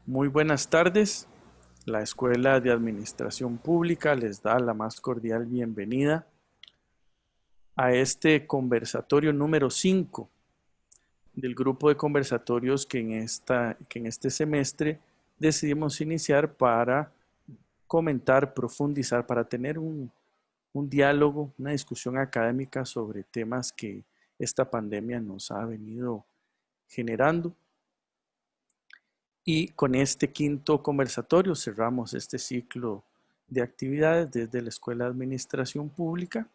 Muy buenas tardes. La Escuela de Administración Pública les da la más cordial bienvenida a este conversatorio número 5 del grupo de conversatorios que en este semestre decidimos iniciar para comentar, profundizar, para tener un diálogo, una discusión académica sobre temas que esta pandemia nos ha venido generando. Y con este quinto conversatorio cerramos este ciclo de actividades desde la Escuela de Administración Pública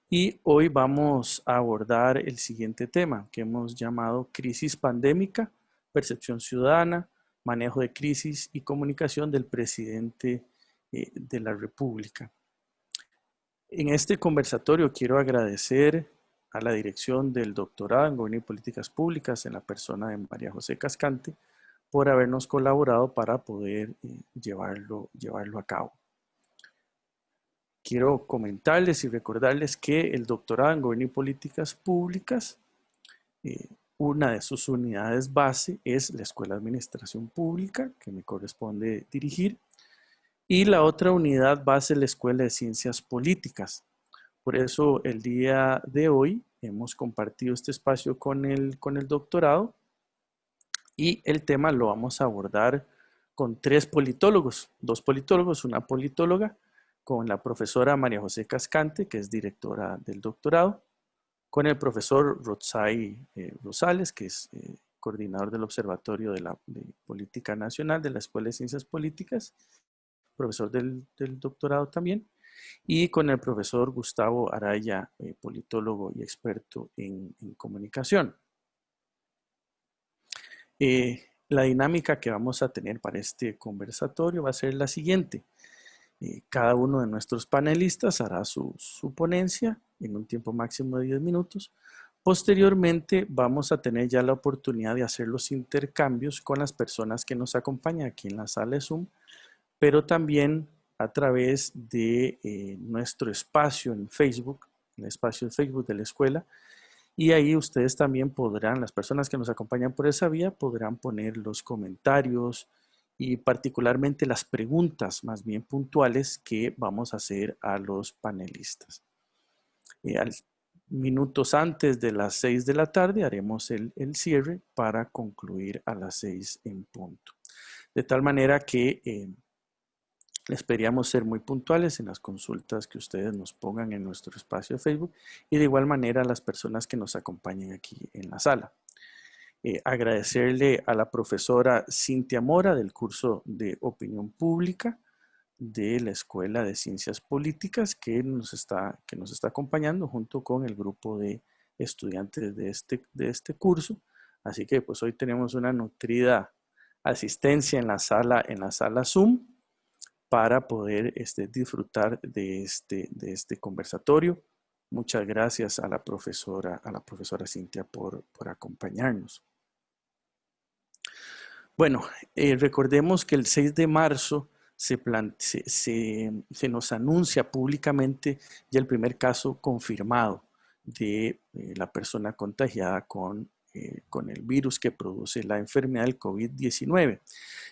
y hoy vamos a abordar el siguiente tema que hemos llamado crisis pandémica, percepción ciudadana, manejo de crisis y comunicación del presidente de la República. En este conversatorio quiero agradecer a la dirección del doctorado en Gobierno y Políticas Públicas en la persona de María José Cascante por habernos colaborado para poder llevarlo a cabo. Quiero comentarles y recordarles que el doctorado en Gobierno y Políticas Públicas, una de sus unidades base es la Escuela de Administración Pública, que me corresponde dirigir, y la otra unidad base es la Escuela de Ciencias Políticas. Por eso el día de hoy hemos compartido este espacio con el doctorado y el tema lo vamos a abordar con tres politólogos, dos politólogos, una politóloga, con la profesora María José Cascante, que es directora del doctorado, con el profesor Rotzai Rosales, que es coordinador del Observatorio de Política Nacional de la Escuela de Ciencias Políticas, profesor del doctorado también, y con el profesor Gustavo Araya, politólogo y experto en comunicación. La dinámica que vamos a tener para este conversatorio va a ser la siguiente. Cada uno de nuestros panelistas hará su ponencia en un tiempo máximo de 10 minutos. Posteriormente vamos a tener ya la oportunidad de hacer los intercambios con las personas que nos acompañan aquí en la sala de Zoom, pero también a través de nuestro espacio en Facebook, el espacio de Facebook de la escuela, y ahí ustedes también podrán, las personas que nos acompañan por esa vía, podrán poner los comentarios y particularmente las preguntas más bien puntuales que vamos a hacer a los panelistas. Minutos antes de las 6 de la tarde haremos el cierre para concluir a las 6 en punto. De tal manera que les pedíamos ser muy puntuales en las consultas que ustedes nos pongan en nuestro espacio de Facebook y de igual manera a las personas que nos acompañen aquí en la sala. Agradecerle a la profesora Cintia Mora del curso de Opinión Pública de la Escuela de Ciencias Políticas que nos está acompañando junto con el grupo de estudiantes de este curso. Así que pues hoy tenemos una nutrida asistencia en la sala Zoom para poder disfrutar de este conversatorio. Muchas gracias a la profesora Cintia por acompañarnos. Bueno, recordemos que el 6 de marzo se nos anuncia públicamente ya el primer caso confirmado de la persona contagiada con el virus que produce la enfermedad del COVID-19.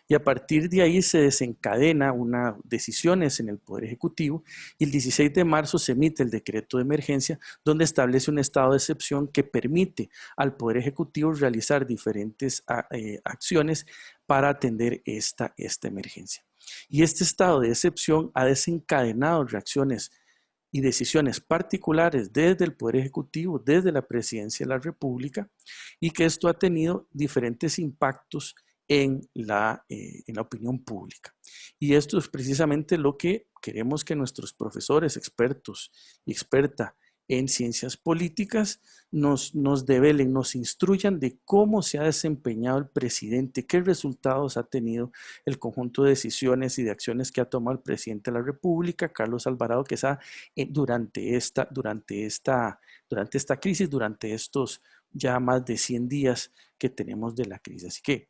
Y a partir de ahí se desencadena unas decisiones en el Poder Ejecutivo y el 16 de marzo se emite el decreto de emergencia donde establece un estado de excepción que permite al Poder Ejecutivo realizar diferentes acciones para atender esta emergencia. Y este estado de excepción ha desencadenado reacciones y decisiones particulares desde el Poder Ejecutivo, desde la Presidencia de la República, y que esto ha tenido diferentes impactos en la opinión pública. Y esto es precisamente lo que queremos que nuestros profesores, expertos y expertas en ciencias políticas nos develen, nos instruyan de cómo se ha desempeñado el presidente, qué resultados ha tenido el conjunto de decisiones y de acciones que ha tomado el presidente de la República, Carlos Alvarado Quesada, durante esta crisis, durante estos ya más de 100 días que tenemos de la crisis. Así que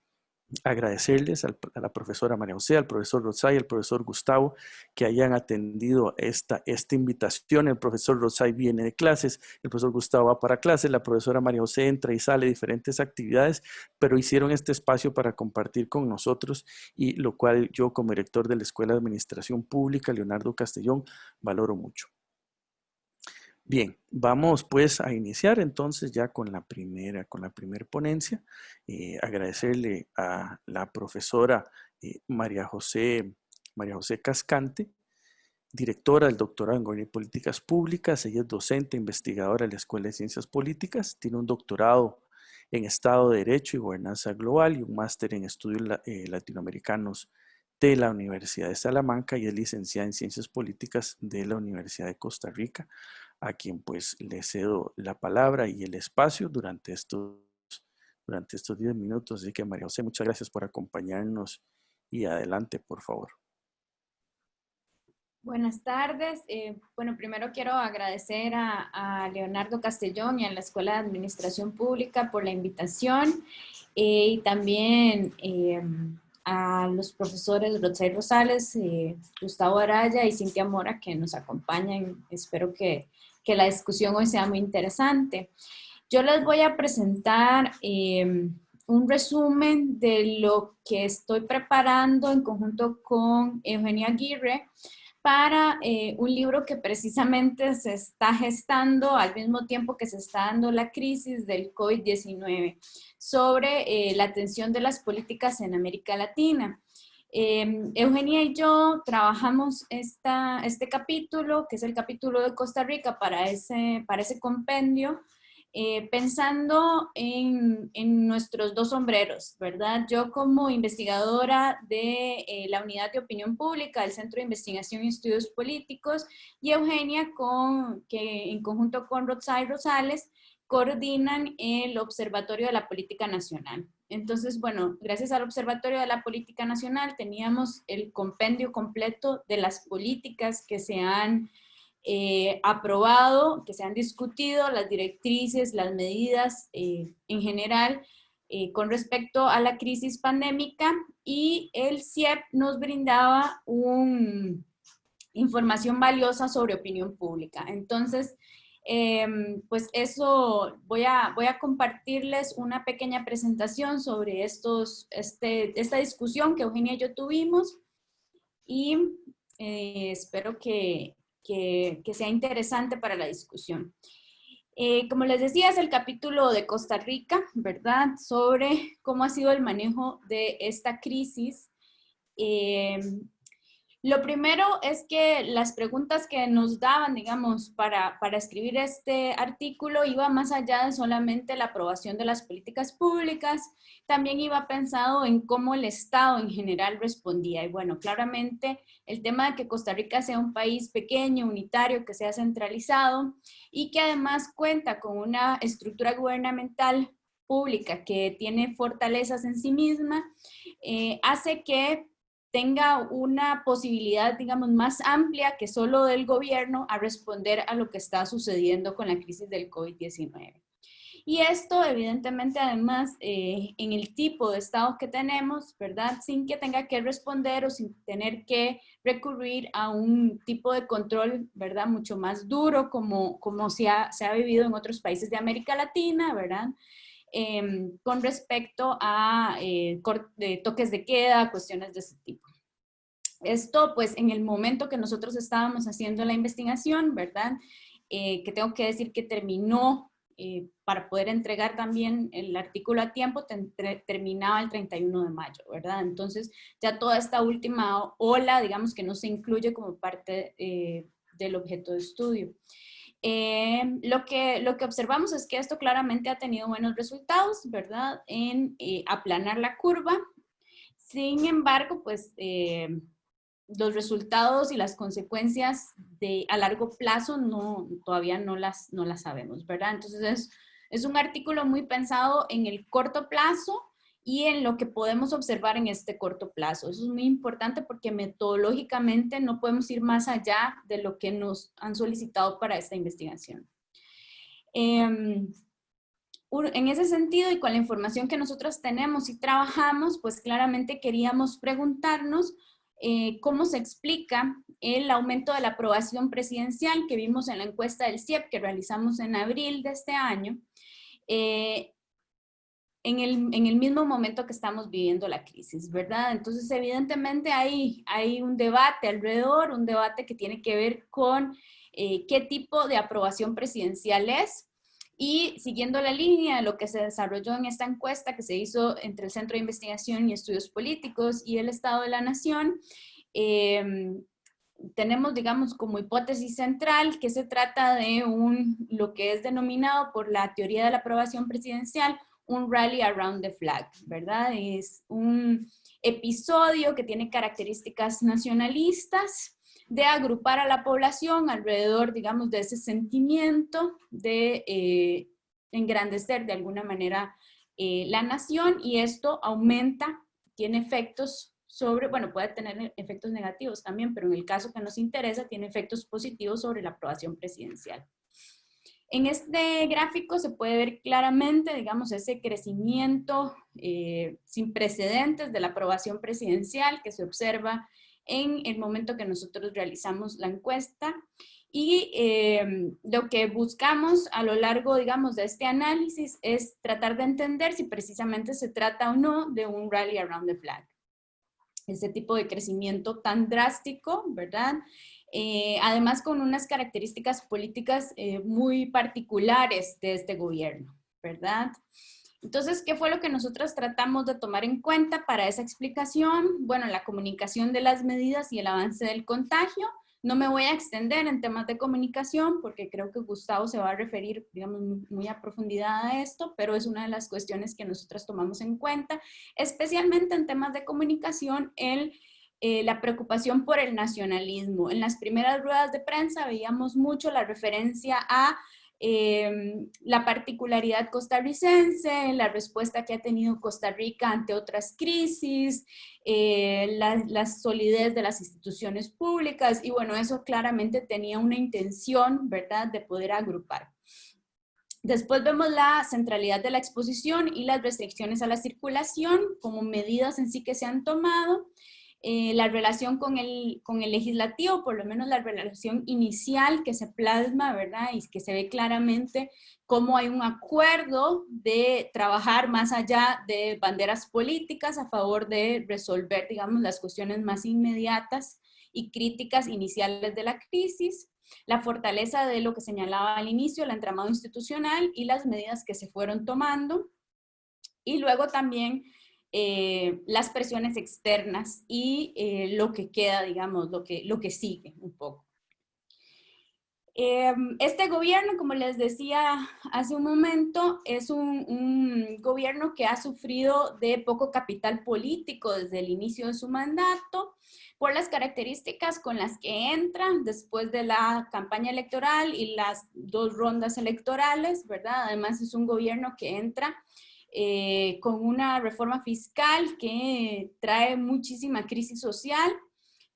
agradecerles a la profesora María José, al profesor Rosay, al profesor Gustavo, que hayan atendido esta invitación. El profesor Rosay viene de clases, el profesor Gustavo va para clases, la profesora María José entra y sale de diferentes actividades, pero hicieron este espacio para compartir con nosotros, y lo cual yo, como director de la Escuela de Administración Pública, Leonardo Castellón, valoro mucho. Bien, vamos pues a iniciar entonces ya con la primera ponencia. Agradecerle a la profesora María José Cascante, directora del doctorado en Gobierno y Políticas Públicas. Ella es docente, investigadora de la Escuela de Ciencias Políticas, tiene un doctorado en Estado de Derecho y Gobernanza Global y un máster en Estudios Latinoamericanos de la Universidad de Salamanca, y es licenciada en Ciencias Políticas de la Universidad de Costa Rica, a quien pues le cedo la palabra y el espacio durante estos 10 minutos. Así que, María José, muchas gracias por acompañarnos y adelante, por favor. Buenas tardes. Bueno, primero quiero agradecer a Leonardo Castellón y a la Escuela de Administración Pública por la invitación, y también a los profesores Rotzay Rosales, Gustavo Araya y Cintia Mora, que nos acompañan. Espero que la discusión hoy sea muy interesante. Yo les voy a presentar un resumen de lo que estoy preparando en conjunto con Eugenia Aguirre para un libro que precisamente se está gestando al mismo tiempo que se está dando la crisis del COVID-19 sobre la atención de las políticas en América Latina. Eugenia y yo trabajamos este capítulo, que es el capítulo de Costa Rica, para ese compendio, pensando en nuestros dos sombreros, ¿verdad? Yo como investigadora de la Unidad de Opinión Pública del Centro de Investigación y Estudios Políticos, y Eugenia, que en conjunto con Rotzay Rosales coordinan el Observatorio de la Política Nacional. Entonces, bueno, gracias al Observatorio de la Política Nacional teníamos el compendio completo de las políticas que se han aprobado, que se han discutido, las directrices, las medidas en general con respecto a la crisis pandémica, y el CIEP nos brindaba información valiosa sobre opinión pública. Entonces, pues eso, voy a compartirles una pequeña presentación sobre esta discusión que Eugenia y yo tuvimos, y espero que sea interesante para la discusión. Como les decía, es el capítulo de Costa Rica, ¿verdad? Sobre cómo ha sido el manejo de esta crisis. Lo primero es que las preguntas que nos daban, digamos, para escribir este artículo iba más allá de solamente la aprobación de las políticas públicas, también iba pensado en cómo el Estado en general respondía. Y bueno, claramente el tema de que Costa Rica sea un país pequeño, unitario, que sea centralizado y que además cuenta con una estructura gubernamental pública que tiene fortalezas en sí misma, hace que tenga una posibilidad, digamos, más amplia que solo del gobierno a responder a lo que está sucediendo con la crisis del COVID-19. Y esto, evidentemente, además, en el tipo de Estado que tenemos, ¿verdad? Sin que tenga que responder o sin tener que recurrir a un tipo de control, ¿verdad? Mucho más duro, como se ha vivido en otros países de América Latina, ¿verdad? Con respecto a toques de queda, cuestiones de ese tipo. Esto, pues, en el momento que nosotros estábamos haciendo la investigación, ¿verdad? Que tengo que decir que terminó, para poder entregar también el artículo a tiempo, terminaba el 31 de mayo, ¿verdad? Entonces, ya toda esta última ola, digamos que no se incluye como parte del objeto de estudio. Lo que observamos es que esto claramente ha tenido buenos resultados, ¿verdad? En aplanar la curva. Sin embargo, pues los resultados y las consecuencias a largo plazo todavía no las sabemos, ¿verdad? Entonces es un artículo muy pensado en el corto plazo y en lo que podemos observar en este corto plazo. Eso es muy importante porque metodológicamente no podemos ir más allá de lo que nos han solicitado para esta investigación. En ese sentido y con la información que nosotros tenemos y trabajamos, pues claramente queríamos preguntarnos cómo se explica el aumento de la aprobación presidencial que vimos en la encuesta del CIEP que realizamos en abril de este año, en el mismo momento que estamos viviendo la crisis, ¿verdad? Entonces, evidentemente hay un debate alrededor, un debate que tiene que ver con qué tipo de aprobación presidencial es. Y siguiendo la línea de lo que se desarrolló en esta encuesta que se hizo entre el Centro de Investigación y Estudios Políticos y el Estado de la Nación, tenemos, digamos, como hipótesis central que se trata de lo que es denominado por la teoría de la aprobación presidencial, un rally around the flag, ¿verdad? Es un episodio que tiene características nacionalistas, de agrupar a la población alrededor, digamos, de ese sentimiento de engrandecer de alguna manera la nación, y esto aumenta, tiene efectos sobre, bueno, puede tener efectos negativos también, pero en el caso que nos interesa, tiene efectos positivos sobre la aprobación presidencial. En este gráfico se puede ver claramente, digamos, ese crecimiento sin precedentes de la aprobación presidencial que se observa en el momento que nosotros realizamos la encuesta, y lo que buscamos a lo largo, digamos, de este análisis es tratar de entender si precisamente se trata o no de un rally around the flag. Ese tipo de crecimiento tan drástico, ¿verdad? Además con unas características políticas muy particulares de este gobierno, ¿verdad? Entonces, ¿qué fue lo que nosotros tratamos de tomar en cuenta para esa explicación? Bueno, la comunicación de las medidas y el avance del contagio. No me voy a extender en temas de comunicación porque creo que Gustavo se va a referir, digamos, muy a profundidad a esto, pero es una de las cuestiones que nosotros tomamos en cuenta, especialmente en temas de comunicación, la preocupación por el nacionalismo. En las primeras ruedas de prensa veíamos mucho la referencia a la particularidad costarricense, la respuesta que ha tenido Costa Rica ante otras crisis, la solidez de las instituciones públicas, y bueno, eso claramente tenía una intención, ¿verdad?, de poder agrupar. Después vemos la centralidad de la exposición y las restricciones a la circulación como medidas en sí que se han tomado. La relación con el legislativo, por lo menos la relación inicial que se plasma, ¿verdad? Y que se ve claramente cómo hay un acuerdo de trabajar más allá de banderas políticas a favor de resolver, digamos, las cuestiones más inmediatas y críticas iniciales de la crisis. La fortaleza de lo que señalaba al inicio, el entramado institucional y las medidas que se fueron tomando. Y luego también las presiones externas y lo que queda, digamos, lo que sigue un poco. Este gobierno, como les decía hace un momento, es un gobierno que ha sufrido de poco capital político desde el inicio de su mandato, por las características con las que entra después de la campaña electoral y las 2 rondas electorales, ¿verdad? Además es un gobierno que entra con una reforma fiscal que trae muchísima crisis social.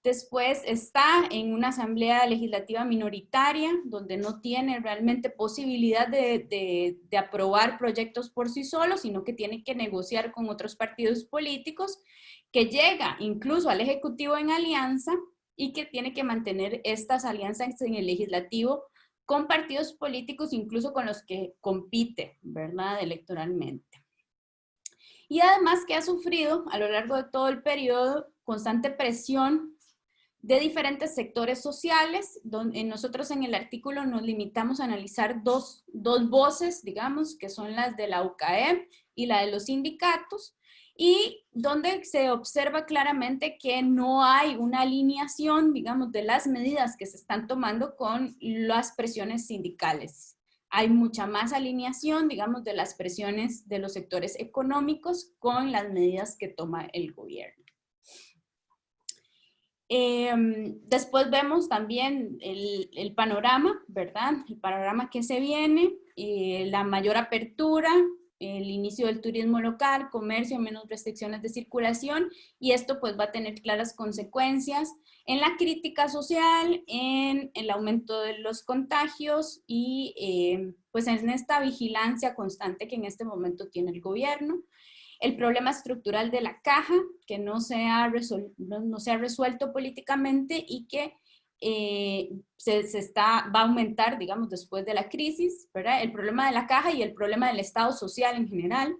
Después está en una asamblea legislativa minoritaria, donde no tiene realmente posibilidad de aprobar proyectos por sí solo, sino que tiene que negociar con otros partidos políticos, que llega incluso al Ejecutivo en alianza y que tiene que mantener estas alianzas en el legislativo con partidos políticos, incluso con los que compite, ¿verdad?, electoralmente. Y además que ha sufrido a lo largo de todo el periodo constante presión de diferentes sectores sociales, donde nosotros en el artículo nos limitamos a analizar dos voces, digamos, que son las de la UCAEP y la de los sindicatos, y donde se observa claramente que no hay una alineación, digamos, de las medidas que se están tomando con las presiones sindicales. Hay mucha más alineación, digamos, de las presiones de los sectores económicos con las medidas que toma el gobierno. Después vemos también el panorama, ¿verdad? El panorama que se viene, la mayor apertura el inicio del turismo local, comercio, menos restricciones de circulación, y esto pues va a tener claras consecuencias en la crítica social, en el aumento de los contagios y pues en esta vigilancia constante que en este momento tiene el gobierno. El problema estructural de la caja, que no se ha resuelto políticamente y que va a aumentar, digamos, después de la crisis, ¿verdad? El problema de la caja y el problema del Estado social en general.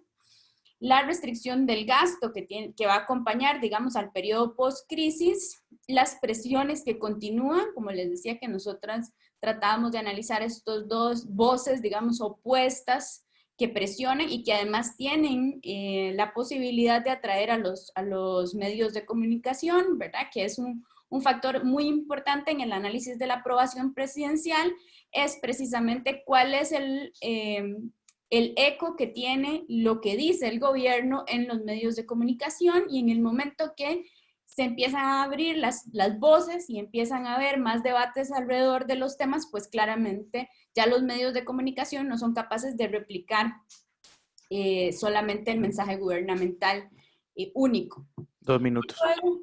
La restricción del gasto que va a acompañar, digamos, al periodo post-crisis, las presiones que continúan, como les decía que nosotras tratábamos de analizar estos dos voces, digamos, opuestas, que presionen y que además tienen la posibilidad de atraer a los medios de comunicación, ¿verdad? Que es un factor muy importante en el análisis de la aprobación presidencial, es precisamente cuál es el eco que tiene lo que dice el gobierno en los medios de comunicación, y en el momento que se empiezan a abrir las voces y empiezan a haber más debates alrededor de los temas, pues claramente ya los medios de comunicación no son capaces de replicar solamente el mensaje gubernamental único. 2 minutos. Luego,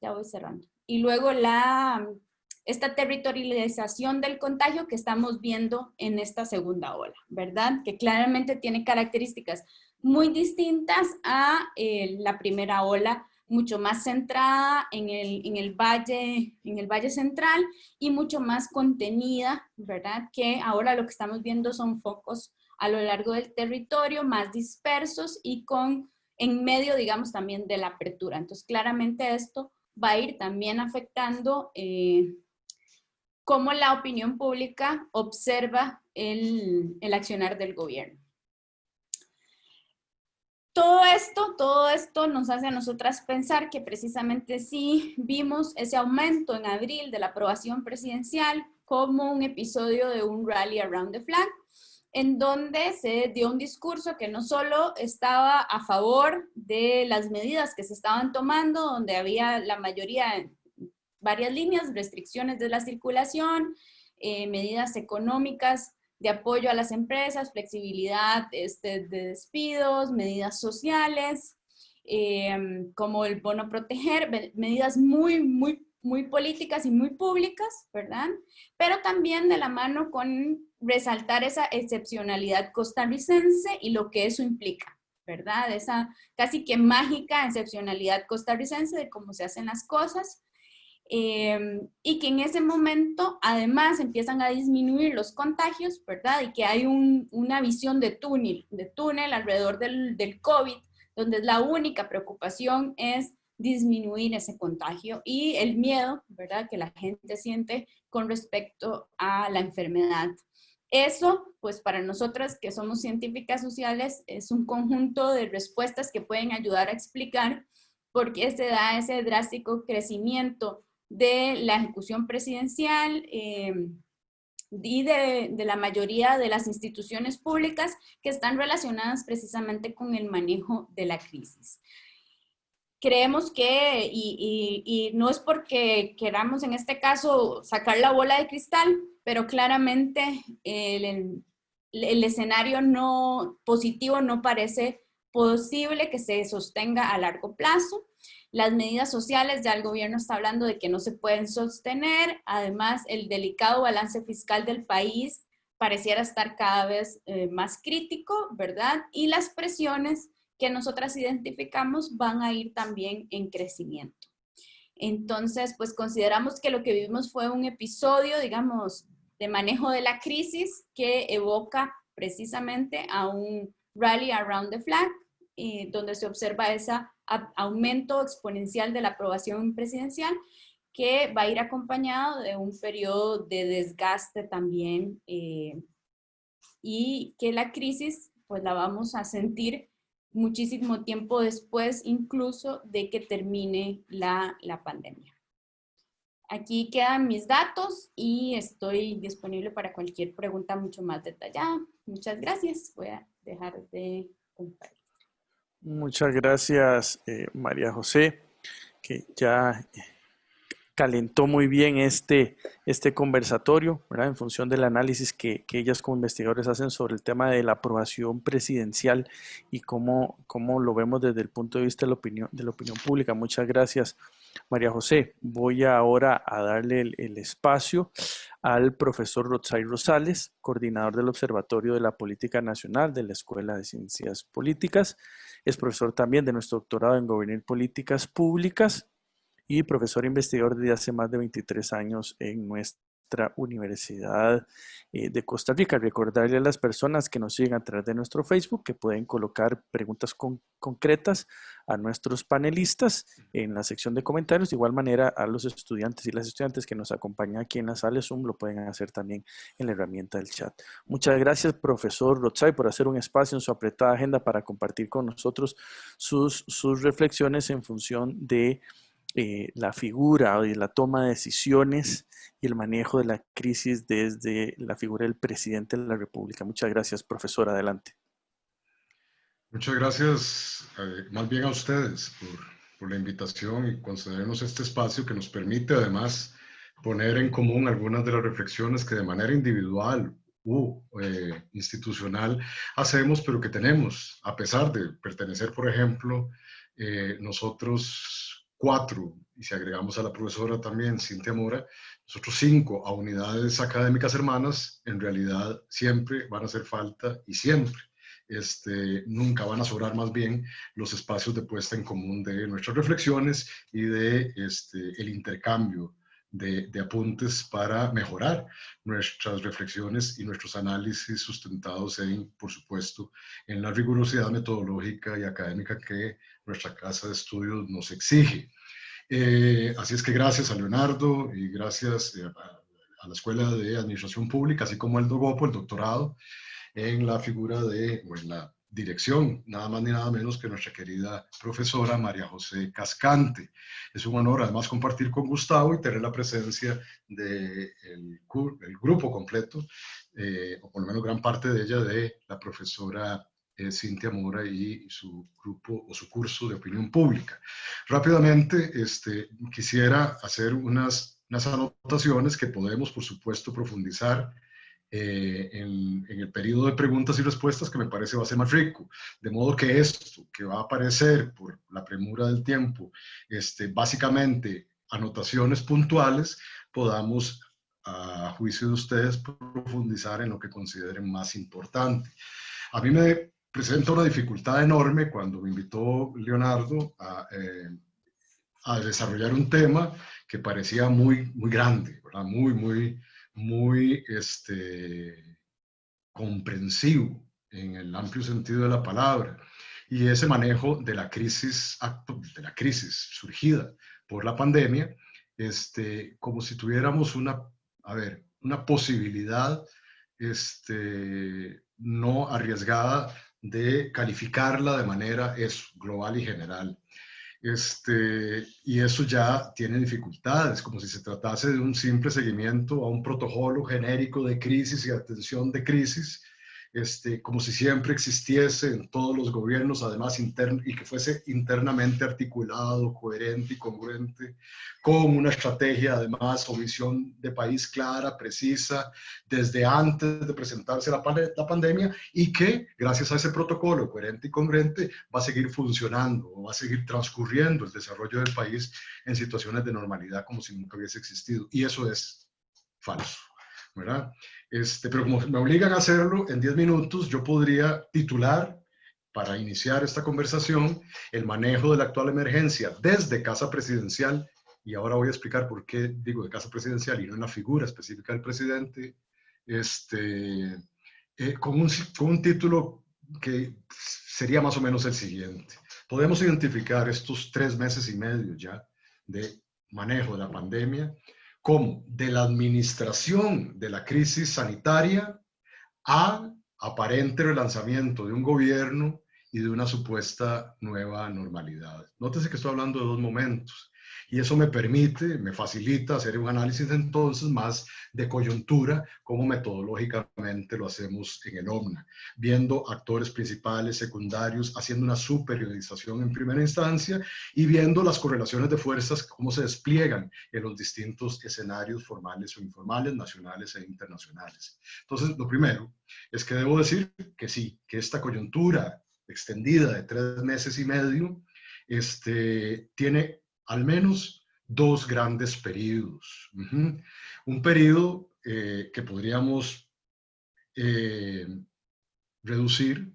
ya voy cerrando. Y luego esta territorialización del contagio que estamos viendo en esta segunda ola, ¿verdad? Que claramente tiene características muy distintas a la primera ola, mucho más centrada en el valle central y mucho más contenida, ¿verdad? Que ahora lo que estamos viendo son focos a lo largo del territorio, más dispersos y en medio, digamos, también de la apertura. Entonces, claramente esto va a ir también afectando cómo la opinión pública observa el accionar del gobierno. Todo esto nos hace a nosotras pensar que precisamente sí vimos ese aumento en abril de la aprobación presidencial como un episodio de un rally around the flag, en donde se dio un discurso que no solo estaba a favor de las medidas que se estaban tomando, donde había la mayoría, varias líneas, restricciones de la circulación, medidas económicas de apoyo a las empresas, flexibilidad de despidos, medidas sociales, como el bono proteger, medidas muy políticas y muy públicas, ¿verdad? Pero también de la mano con resaltar esa excepcionalidad costarricense y lo que eso implica, ¿verdad? Esa casi que mágica excepcionalidad costarricense de cómo se hacen las cosas. Y que en ese momento además empiezan a disminuir los contagios, ¿verdad? Y que hay una visión de túnel alrededor del COVID, donde la única preocupación es disminuir ese contagio y el miedo, ¿verdad?, que la gente siente con respecto a la enfermedad. Eso, pues para nosotras que somos científicas sociales, es un conjunto de respuestas que pueden ayudar a explicar por qué se da ese drástico crecimiento de la ejecución presidencial y de la mayoría de las instituciones públicas que están relacionadas precisamente con el manejo de la crisis. Creemos que, y no es porque queramos en este caso sacar la bola de cristal, pero claramente el escenario no positivo no parece posible que se sostenga a largo plazo. Las medidas sociales, ya el gobierno está hablando de que no se pueden sostener. Además, el delicado balance fiscal del país pareciera estar cada vez más crítico, ¿verdad? Y las presiones que nosotras identificamos van a ir también en crecimiento. Entonces, pues consideramos que lo que vivimos fue un episodio, digamos, de manejo de la crisis que evoca precisamente a un rally around the flag, donde se observa ese aumento exponencial de la aprobación presidencial que va a ir acompañado de un periodo de desgaste también y que la crisis pues la vamos a sentir muchísimo tiempo después incluso de que termine la pandemia. Aquí quedan mis datos y estoy disponible para cualquier pregunta mucho más detallada. Muchas gracias. Voy a dejar de compartir. Muchas gracias, María José, que ya calentó muy bien este conversatorio, ¿verdad? En función del análisis que ellas como investigadores hacen sobre el tema de la aprobación presidencial y cómo lo vemos desde el punto de vista de la opinión pública. Muchas gracias, María José. Voy ahora a darle el espacio al profesor Rotzai Rosales, coordinador del Observatorio de la Política Nacional de la Escuela de Ciencias Políticas. Es profesor también de nuestro doctorado en Gobierno y Políticas Públicas y profesor investigador desde hace más de 23 años en nuestra Universidad de Costa Rica. Recordarle a las personas que nos siguen a través de nuestro Facebook que pueden colocar preguntas concretas a nuestros panelistas en la sección de comentarios. De igual manera, a los estudiantes y las estudiantes que nos acompañan aquí en la sala Zoom lo pueden hacer también en la herramienta del chat. Muchas gracias, profesor Rotzai, por hacer un espacio en su apretada agenda para compartir con nosotros sus reflexiones en función de la figura y la toma de decisiones y el manejo de la crisis desde la figura del presidente de la República. Muchas gracias, profesor. Adelante. Muchas gracias, más bien a ustedes por la invitación y concedernos este espacio que nos permite además poner en común algunas de las reflexiones que de manera individual u institucional hacemos, pero que tenemos, a pesar de pertenecer, por ejemplo, nosotros 4, y si agregamos a la profesora también, Cintia Mora, nosotros 5 a unidades académicas hermanas, en realidad siempre van a hacer falta y siempre nunca van a sobrar más bien los espacios de puesta en común de nuestras reflexiones y de el intercambio de apuntes para mejorar nuestras reflexiones y nuestros análisis sustentados en, por supuesto, en la rigurosidad metodológica y académica que nuestra casa de estudios nos exige. Así es que gracias a Leonardo y gracias a la Escuela de Administración Pública, así como el DOGOPO, el doctorado, en la figura de, o en la dirección, nada más ni nada menos que nuestra querida profesora María José Cascante. Es un honor además compartir con Gustavo y tener la presencia del grupo completo, o por lo menos gran parte de ella, de la profesora Cintia Mora y su grupo o su curso de opinión pública. Rápidamente quisiera hacer unas anotaciones que podemos, por supuesto, profundizar en el periodo de preguntas y respuestas, que me parece va a ser más rico. De modo que esto que va a aparecer por la premura del tiempo, básicamente anotaciones puntuales, podamos, a juicio de ustedes, profundizar en lo que consideren más importante. A mí me presenta una dificultad enorme cuando me invitó Leonardo a desarrollar un tema que parecía muy grande, ¿verdad? muy comprensivo en el amplio sentido de la palabra, y ese manejo de la crisis surgida por la pandemia, como si tuviéramos una posibilidad no arriesgada de calificarla de manera global y general. Y eso ya tiene dificultades, como si se tratase de un simple seguimiento a un protocolo genérico de crisis y atención de crisis, como si siempre existiese en todos los gobiernos, además y que fuese internamente articulado, coherente y congruente, con una estrategia además o visión de país clara, precisa, desde antes de presentarse la pandemia, y que gracias a ese protocolo coherente y congruente va a seguir funcionando o va a seguir transcurriendo el desarrollo del país en situaciones de normalidad como si nunca hubiese existido. Y eso es falso, ¿verdad? Pero como me obligan a hacerlo, en 10 minutos yo podría titular, para iniciar esta conversación, el manejo de la actual emergencia desde Casa Presidencial, y ahora voy a explicar por qué digo de Casa Presidencial y no en la figura específica del presidente, con un título que sería más o menos el siguiente. Podemos identificar estos 3 meses y medio ya de manejo de la pandemia como de la administración de la crisis sanitaria a aparente relanzamiento de un gobierno y de una supuesta nueva normalidad. Nótese que estoy hablando de 2 momentos. Y eso me permite, me facilita hacer un análisis entonces más de coyuntura, como metodológicamente lo hacemos en el OMNA, viendo actores principales, secundarios, haciendo una superiorización en primera instancia y viendo las correlaciones de fuerzas, cómo se despliegan en los distintos escenarios formales o informales, nacionales e internacionales. Entonces, lo primero es que debo decir que sí, que esta coyuntura extendida de 3 meses y medio tiene al menos 2 grandes periodos. Un periodo que podríamos reducir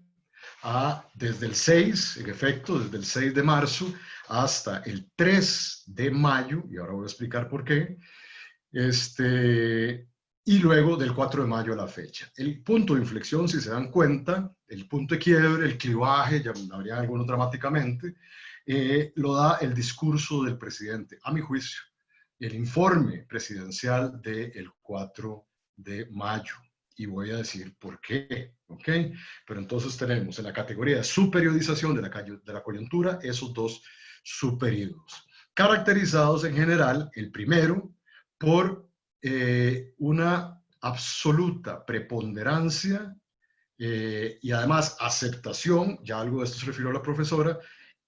a desde el 6, en efecto, desde el 6 de marzo hasta el 3 de mayo, y ahora voy a explicar por qué, y luego del 4 de mayo a la fecha. El punto de inflexión, si se dan cuenta, el punto de quiebre, el clivaje, ya habría algunos dramáticamente, lo da el discurso del presidente, a mi juicio, el informe presidencial del 4 de mayo. Y voy a decir por qué, ¿ok? Pero entonces tenemos en la categoría de superiorización de la coyuntura esos 2 subperiodos, caracterizados en general, el primero, por una absoluta preponderancia y además aceptación, ya algo de esto se refirió a la profesora,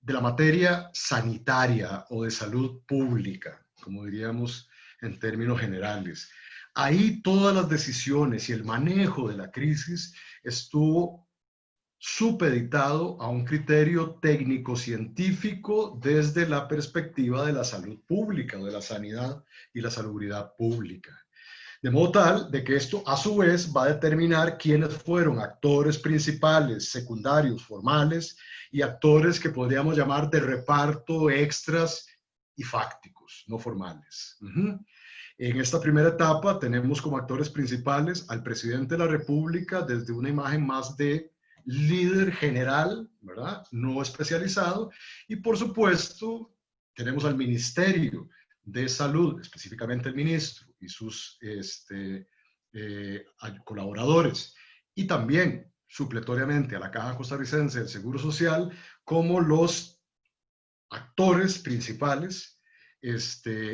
de la materia sanitaria o de salud pública, como diríamos en términos generales. Ahí todas las decisiones y el manejo de la crisis estuvo supeditado a un criterio técnico-científico desde la perspectiva de la salud pública, o de la sanidad y la salubridad pública. De modo tal de que esto a su vez va a determinar quiénes fueron actores principales, secundarios, formales y actores que podríamos llamar de reparto, extras y fácticos, no formales. En esta primera etapa tenemos como actores principales al presidente de la República desde una imagen más de líder general, ¿verdad? No especializado. Y por supuesto, tenemos al Ministerio de Salud, específicamente el ministro y sus colaboradores. Y también, supletoriamente, a la Caja Costarricense del Seguro Social como los actores principales,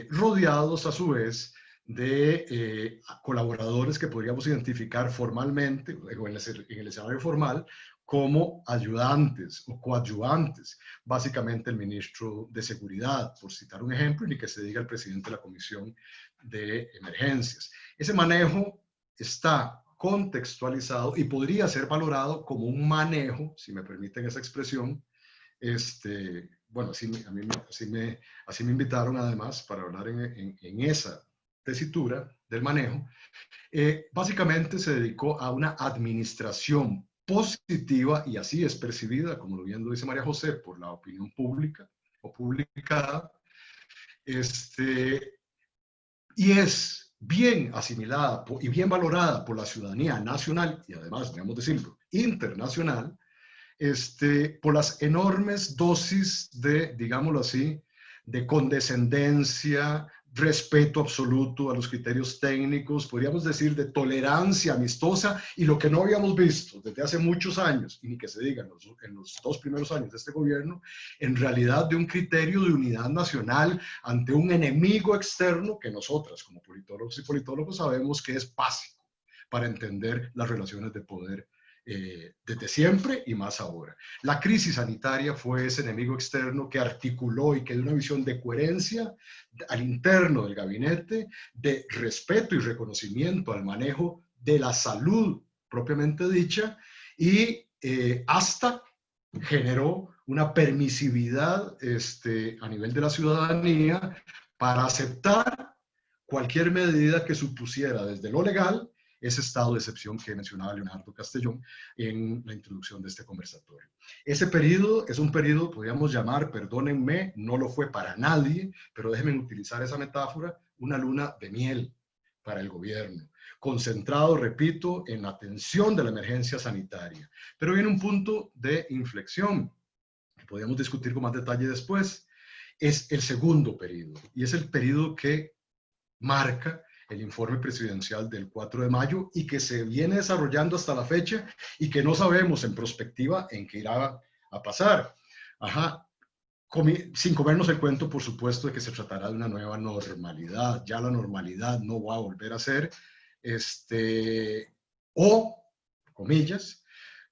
rodeados a su vez de colaboradores que podríamos identificar formalmente, en el escenario formal, como ayudantes o coadyuvantes, básicamente el ministro de Seguridad, por citar un ejemplo, y ni que se diga el presidente de la Comisión de Emergencias. Ese manejo está contextualizado y podría ser valorado como un manejo, si me permiten esa expresión, bueno, así me invitaron además para hablar en esa tesitura del manejo. Básicamente se dedicó a una administración positiva, y así es percibida, como lo bien lo dice María José, por la opinión pública o publicada, y es bien asimilada y bien valorada por la ciudadanía nacional y además, debemos decirlo, internacional, por las enormes dosis de, digámoslo así, de condescendencia, respeto absoluto a los criterios técnicos, podríamos decir de tolerancia amistosa, y lo que no habíamos visto desde hace muchos años, y ni que se diga en los 2 primeros años de este gobierno, en realidad de un criterio de unidad nacional ante un enemigo externo que nosotras como politólogos y politólogos sabemos que es básico para entender las relaciones de poder desde siempre y más ahora. La crisis sanitaria fue ese enemigo externo que articuló y que dio una visión de coherencia al interno del gabinete, de respeto y reconocimiento al manejo de la salud propiamente dicha, y hasta generó una permisividad a nivel de la ciudadanía para aceptar cualquier medida que supusiera desde lo legal ese estado de excepción que mencionaba Leonardo Castellón en la introducción de este conversatorio. Ese periodo es un periodo, podríamos llamar, perdónenme, no lo fue para nadie, pero déjenme utilizar esa metáfora, una luna de miel para el gobierno, concentrado, repito, en la atención de la emergencia sanitaria. Pero viene un punto de inflexión, que podríamos discutir con más detalle después, es el segundo periodo, y es el periodo que marca el informe presidencial del 4 de mayo y que se viene desarrollando hasta la fecha y que no sabemos en prospectiva en qué irá a pasar. sin comernos el cuento, por supuesto, de que se tratará de una nueva normalidad. Ya la normalidad no va a volver a ser, o, comillas,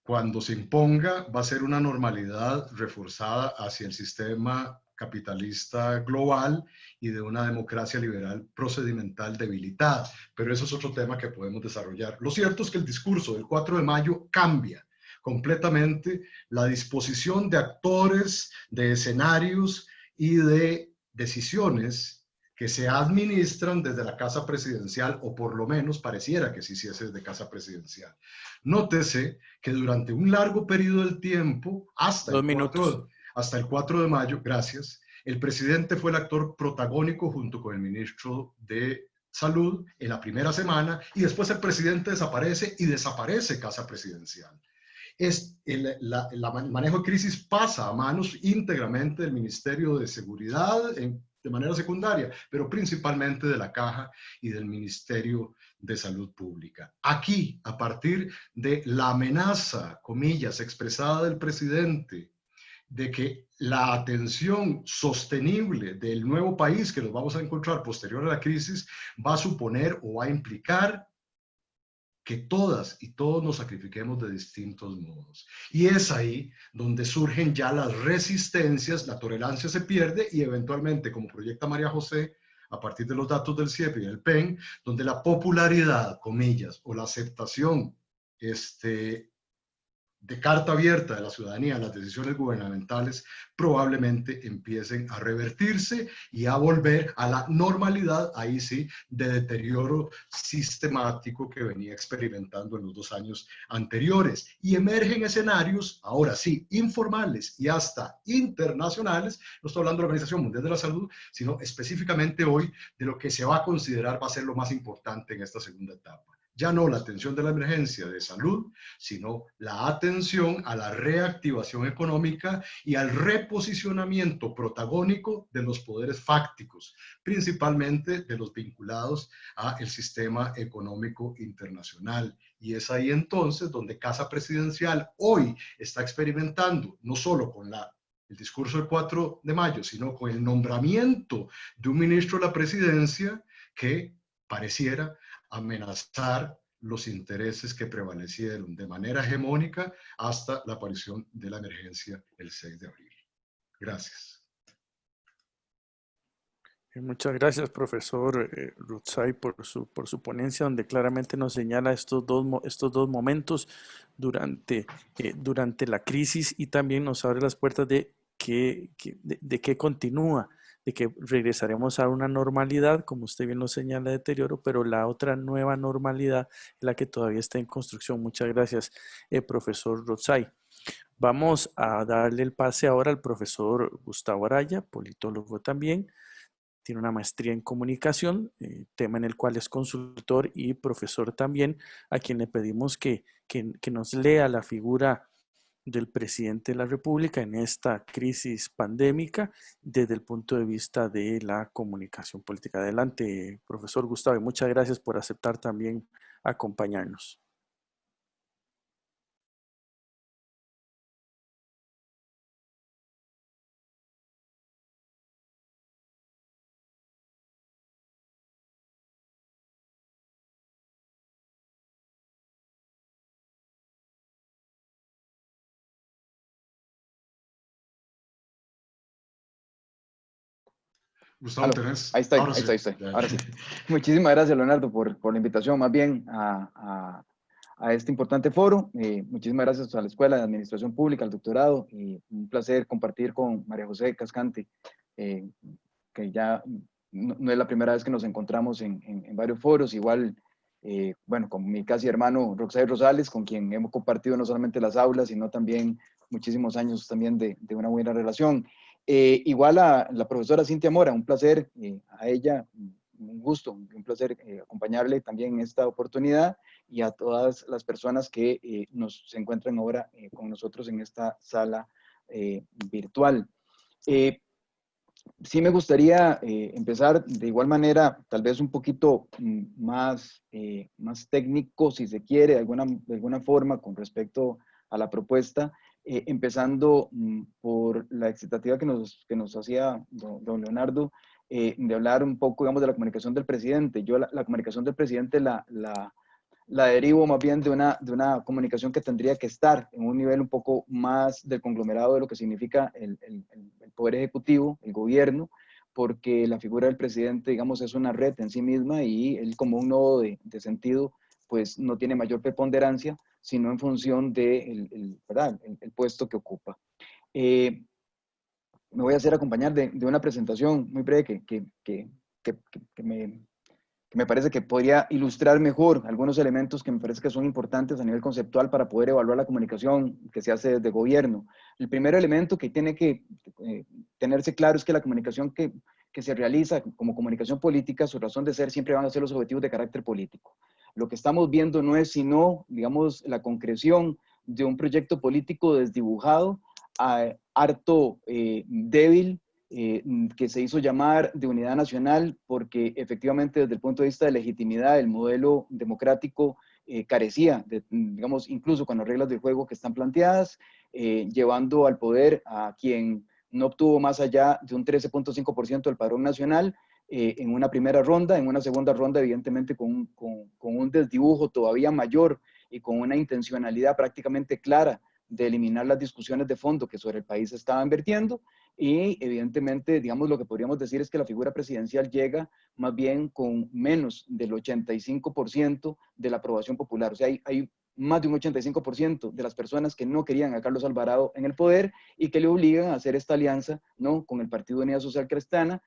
cuando se imponga, va a ser una normalidad reforzada hacia el sistema capitalista global y de una democracia liberal procedimental debilitada. Pero eso es otro tema que podemos desarrollar. Lo cierto es que el discurso del 4 de mayo cambia completamente la disposición de actores, de escenarios y de decisiones que se administran desde la Casa Presidencial, o por lo menos pareciera que se hiciese desde Casa Presidencial. Nótese que durante un largo periodo del tiempo, hasta el 4 de mayo, gracias, el presidente fue el actor protagónico junto con el ministro de Salud en la primera semana, y después el presidente desaparece y desaparece Casa Presidencial. El manejo de crisis pasa a manos íntegramente del Ministerio de Seguridad de manera secundaria, pero principalmente de la Caja y del Ministerio de Salud Pública. Aquí, a partir de la amenaza, comillas, expresada del presidente, de que la atención sostenible del nuevo país que nos vamos a encontrar posterior a la crisis va a suponer o va a implicar que todas y todos nos sacrifiquemos de distintos modos. Y es ahí donde surgen ya las resistencias, la tolerancia se pierde y eventualmente, como proyecta María José, a partir de los datos del CIEP y del PEN, donde la popularidad, comillas, o la aceptación de carta abierta de la ciudadanía en las decisiones gubernamentales probablemente empiecen a revertirse y a volver a la normalidad, ahí sí, de deterioro sistemático que venía experimentando en los 2 años anteriores. Y emergen escenarios, ahora sí, informales y hasta internacionales, no estoy hablando de la Organización Mundial de la Salud, sino específicamente hoy de lo que se va a considerar va a ser lo más importante en esta segunda etapa. Ya no la atención de la emergencia de salud, sino la atención a la reactivación económica y al reposicionamiento protagónico de los poderes fácticos, principalmente de los vinculados al sistema económico internacional. Y es ahí entonces donde Casa Presidencial hoy está experimentando, no solo con el discurso del 4 de mayo, sino con el nombramiento de un ministro de la presidencia que pareciera amenazar los intereses que prevalecieron de manera hegemónica hasta la aparición de la emergencia el 6 de abril. Gracias. Muchas gracias, profesor Rutsay, por su ponencia, donde claramente nos señala estos dos momentos durante la crisis, y también nos abre las puertas de qué continúa, de que regresaremos a una normalidad, como usted bien lo señala, deterioro, pero la otra nueva normalidad es la que todavía está en construcción. Muchas gracias, profesor Rutsay. Vamos a darle el pase ahora al profesor Gustavo Araya, politólogo también. Tiene una maestría en comunicación, tema en el cual es consultor y profesor también, a quien le pedimos que nos lea la figura del presidente de la República en esta crisis pandémica desde el punto de vista de la comunicación política. Adelante, profesor Gustavo, y muchas gracias por aceptar también acompañarnos. Gustavo, tenés. Ahí estoy. Ahora sí. Muchísimas gracias, Leonardo, por la invitación más bien a este importante foro. Muchísimas gracias a la Escuela de Administración Pública, al doctorado, y un placer compartir con María José Cascante, que ya no es la primera vez que nos encontramos en varios foros, igual, bueno, con mi casi hermano Roxay Rosales, con quien hemos compartido no solamente las aulas, sino también muchísimos años también de una buena relación. Igual a la profesora Cintia Mora, un placer, a ella, un gusto, un placer acompañarle también en esta oportunidad, y a todas las personas que se encuentran ahora con nosotros en esta sala virtual. Sí me gustaría empezar de igual manera, tal vez un poquito más técnico, si se quiere, de alguna forma, con respecto a la propuesta, empezando por la excitativa que nos hacía don Leonardo, de hablar un poco, digamos, de la comunicación del presidente. Yo la comunicación del presidente la derivo más bien de una comunicación que tendría que estar en un nivel un poco más del conglomerado de lo que significa el Poder Ejecutivo, el gobierno, porque la figura del presidente, digamos, es una red en sí misma y él como un nodo de sentido, pues no tiene mayor preponderancia, sino en función de el puesto que ocupa. Me voy a hacer acompañar de una presentación muy breve que me parece que podría ilustrar mejor algunos elementos que me parece que son importantes a nivel conceptual para poder evaluar la comunicación que se hace desde gobierno. El primer elemento que tiene que tenerse claro es que la comunicación que se realiza como comunicación política, su razón de ser siempre van a ser los objetivos de carácter político. Lo que estamos viendo no es sino, digamos, la concreción de un proyecto político desdibujado, harto débil, que se hizo llamar de unidad nacional porque efectivamente desde el punto de vista de legitimidad el modelo democrático carecía, digamos, incluso con las reglas del juego que están planteadas, llevando al poder a quien no obtuvo más allá de un 13.5% del padrón nacional en una primera ronda, en una segunda ronda evidentemente con un desdibujo todavía mayor y con una intencionalidad prácticamente clara de eliminar las discusiones de fondo que sobre el país estaban vertiendo y evidentemente, digamos, lo que podríamos decir es que la figura presidencial llega más bien con menos del 85% de la aprobación popular. O sea, hay más de un 85% de las personas que no querían a Carlos Alvarado en el poder y que le obligan a hacer esta alianza, ¿no?, con el Partido de Unidad Social Cristiana,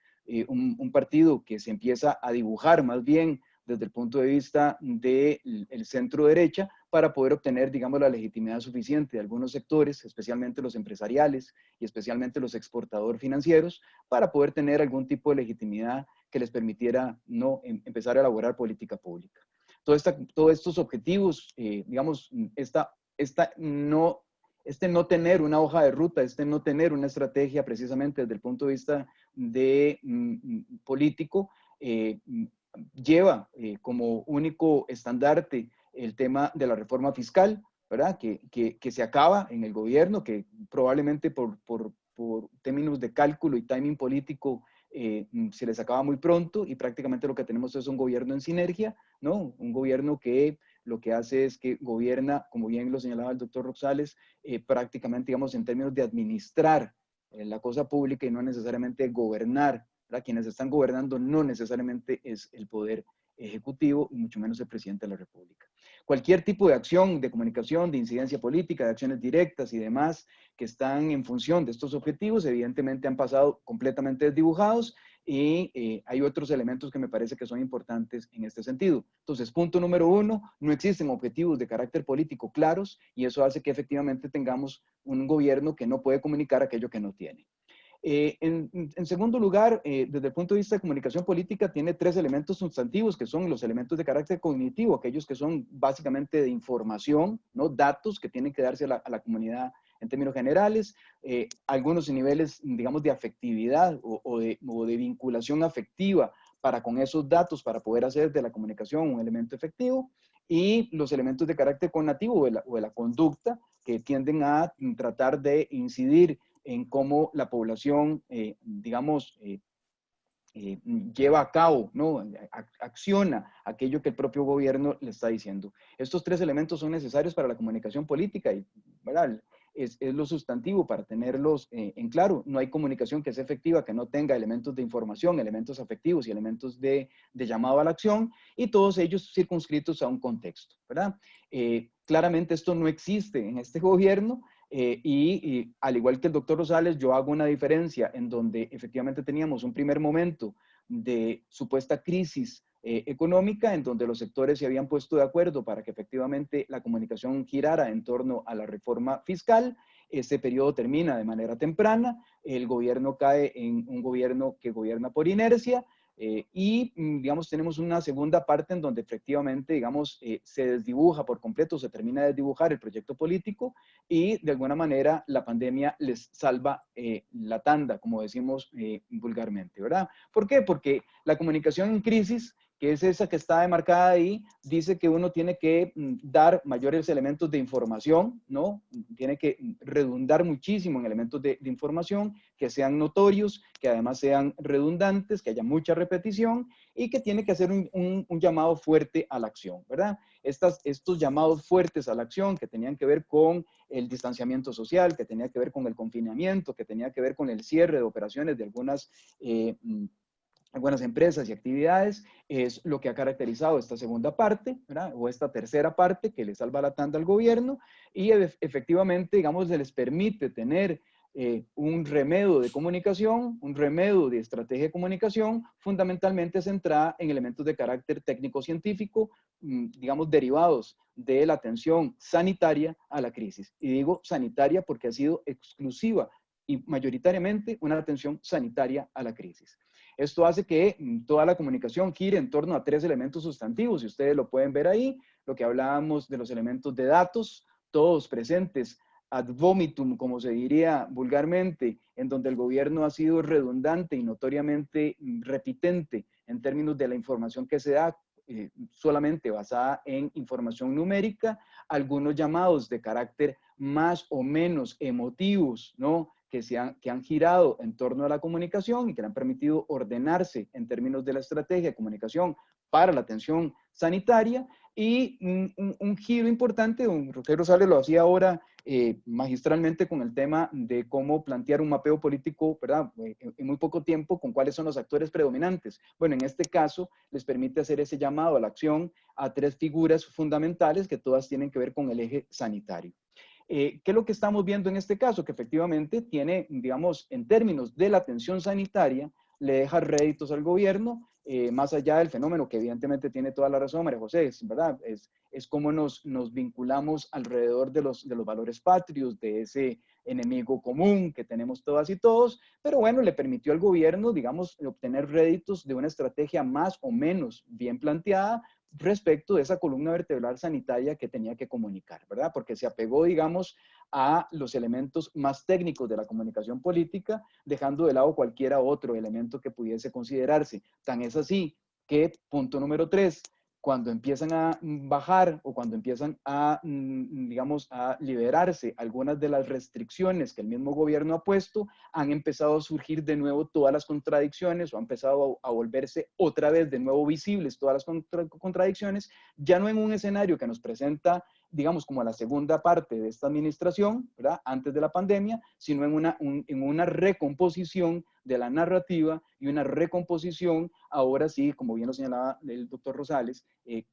un partido que se empieza a dibujar más bien desde el punto de vista del centro derecha para poder obtener, digamos, la legitimidad suficiente de algunos sectores, especialmente los empresariales y especialmente los exportadores financieros, para poder tener algún tipo de legitimidad que les permitiera no empezar a elaborar política pública. Todos estos objetivos, digamos, no tener una hoja de ruta, no tener una estrategia precisamente desde el punto de vista de político, lleva como único estandarte el tema de la reforma fiscal, ¿verdad? Que se acaba en el gobierno, que probablemente por términos de cálculo y timing político se les acaba muy pronto y prácticamente lo que tenemos es un gobierno en sinergia, ¿no? Un gobierno que lo que hace es que gobierna, como bien lo señalaba el doctor Rosales, prácticamente, digamos, en términos de administrar la cosa pública y no necesariamente gobernar. ¿Verdad? Quienes están gobernando no necesariamente es el poder ejecutivo y mucho menos el presidente de la República. Cualquier tipo de acción, de comunicación, de incidencia política, de acciones directas y demás que están en función de estos objetivos, evidentemente han pasado completamente desdibujados y hay otros elementos que me parece que son importantes en este sentido. Entonces, punto número 1, no existen objetivos de carácter político claros y eso hace que efectivamente tengamos un gobierno que no puede comunicar aquello que no tiene. En segundo lugar, desde el punto de vista de comunicación política, tiene 3 elementos sustantivos que son los elementos de carácter cognitivo, aquellos que son básicamente de información, ¿no? Datos que tienen que darse a la comunidad en términos generales, algunos niveles, digamos, de afectividad o de vinculación afectiva para con esos datos, para poder hacer de la comunicación un elemento efectivo, y los elementos de carácter connativo o de la conducta que tienden a tratar de incidir en cómo la población, digamos, lleva a cabo, ¿no? Acciona aquello que el propio gobierno le está diciendo. Estos 3 elementos son necesarios para la comunicación política y, ¿verdad? Es lo sustantivo para tenerlos en claro. No hay comunicación que sea efectiva que no tenga elementos de información, elementos afectivos y elementos de llamado a la acción, y todos ellos circunscritos a un contexto, ¿verdad? Claramente esto no existe en este gobierno. Y al igual que el doctor Rosales, yo hago una diferencia en donde efectivamente teníamos un primer momento de supuesta crisis económica, en donde los sectores se habían puesto de acuerdo para que efectivamente la comunicación girara en torno a la reforma fiscal. Este periodo termina de manera temprana, el gobierno cae en un gobierno que gobierna por inercia, y, digamos, tenemos una segunda parte en donde efectivamente, digamos, se desdibuja por completo, se termina de desdibujar el proyecto político y de alguna manera la pandemia les salva la tanda, como decimos vulgarmente, ¿verdad? ¿Por qué? Porque la comunicación en crisis que es esa que está demarcada ahí, dice que uno tiene que dar mayores elementos de información, ¿no? Tiene que redundar muchísimo en elementos de información, que sean notorios, que además sean redundantes, que haya mucha repetición y que tiene que hacer un llamado fuerte a la acción, ¿verdad? Estos llamados fuertes a la acción que tenían que ver con el distanciamiento social, que tenía que ver con el confinamiento, que tenía que ver con el cierre de operaciones de algunas empresas y actividades, es lo que ha caracterizado esta segunda parte, ¿verdad? O esta tercera parte que le salva la tanda al gobierno y efectivamente, digamos, se les permite tener un remedio de comunicación, un remedio de estrategia de comunicación, fundamentalmente centrada en elementos de carácter técnico-científico, digamos, derivados de la atención sanitaria a la crisis. Y digo sanitaria porque ha sido exclusiva y mayoritariamente una atención sanitaria a la crisis. Esto hace que toda la comunicación gire en torno a 3 elementos sustantivos, y ustedes lo pueden ver ahí, lo que hablábamos de los elementos de datos, todos presentes ad vomitum, como se diría vulgarmente, en donde el gobierno ha sido redundante y notoriamente repitente en términos de la información que se da, solamente basada en información numérica, algunos llamados de carácter más o menos emotivos, ¿no? Que han girado en torno a la comunicación y que le han permitido ordenarse en términos de la estrategia de comunicación para la atención sanitaria, y un giro importante, don José Rosales lo hacía ahora magistralmente con el tema de cómo plantear un mapeo político, ¿verdad? En muy poco tiempo, con cuáles son los actores predominantes. Bueno, en este caso les permite hacer ese llamado a la acción a 3 figuras fundamentales que todas tienen que ver con el eje sanitario. ¿Qué es lo que estamos viendo en este caso? Que efectivamente tiene, digamos, en términos de la atención sanitaria, le deja réditos al gobierno, más allá del fenómeno que evidentemente tiene toda la razón, María José, ¿verdad? Es cómo nos vinculamos alrededor de los valores patrios, de ese enemigo común que tenemos todas y todos, pero bueno, le permitió al gobierno, digamos, obtener réditos de una estrategia más o menos bien planteada, respecto de esa columna vertebral sanitaria que tenía que comunicar, ¿verdad? Porque se apegó, digamos, a los elementos más técnicos de la comunicación política, dejando de lado cualquier otro elemento que pudiese considerarse. Tan es así que, punto número 3, cuando empiezan a bajar o cuando empiezan a, digamos, a liberarse algunas de las restricciones que el mismo gobierno ha puesto, han empezado a surgir de nuevo todas las contradicciones, o han empezado a volverse otra vez de nuevo visibles todas las contradicciones, ya no en un escenario que nos presenta, digamos, como la segunda parte de esta administración, ¿verdad? Antes de la pandemia, sino en una recomposición de la narrativa y una recomposición, ahora sí, como bien lo señalaba el doctor Rosales,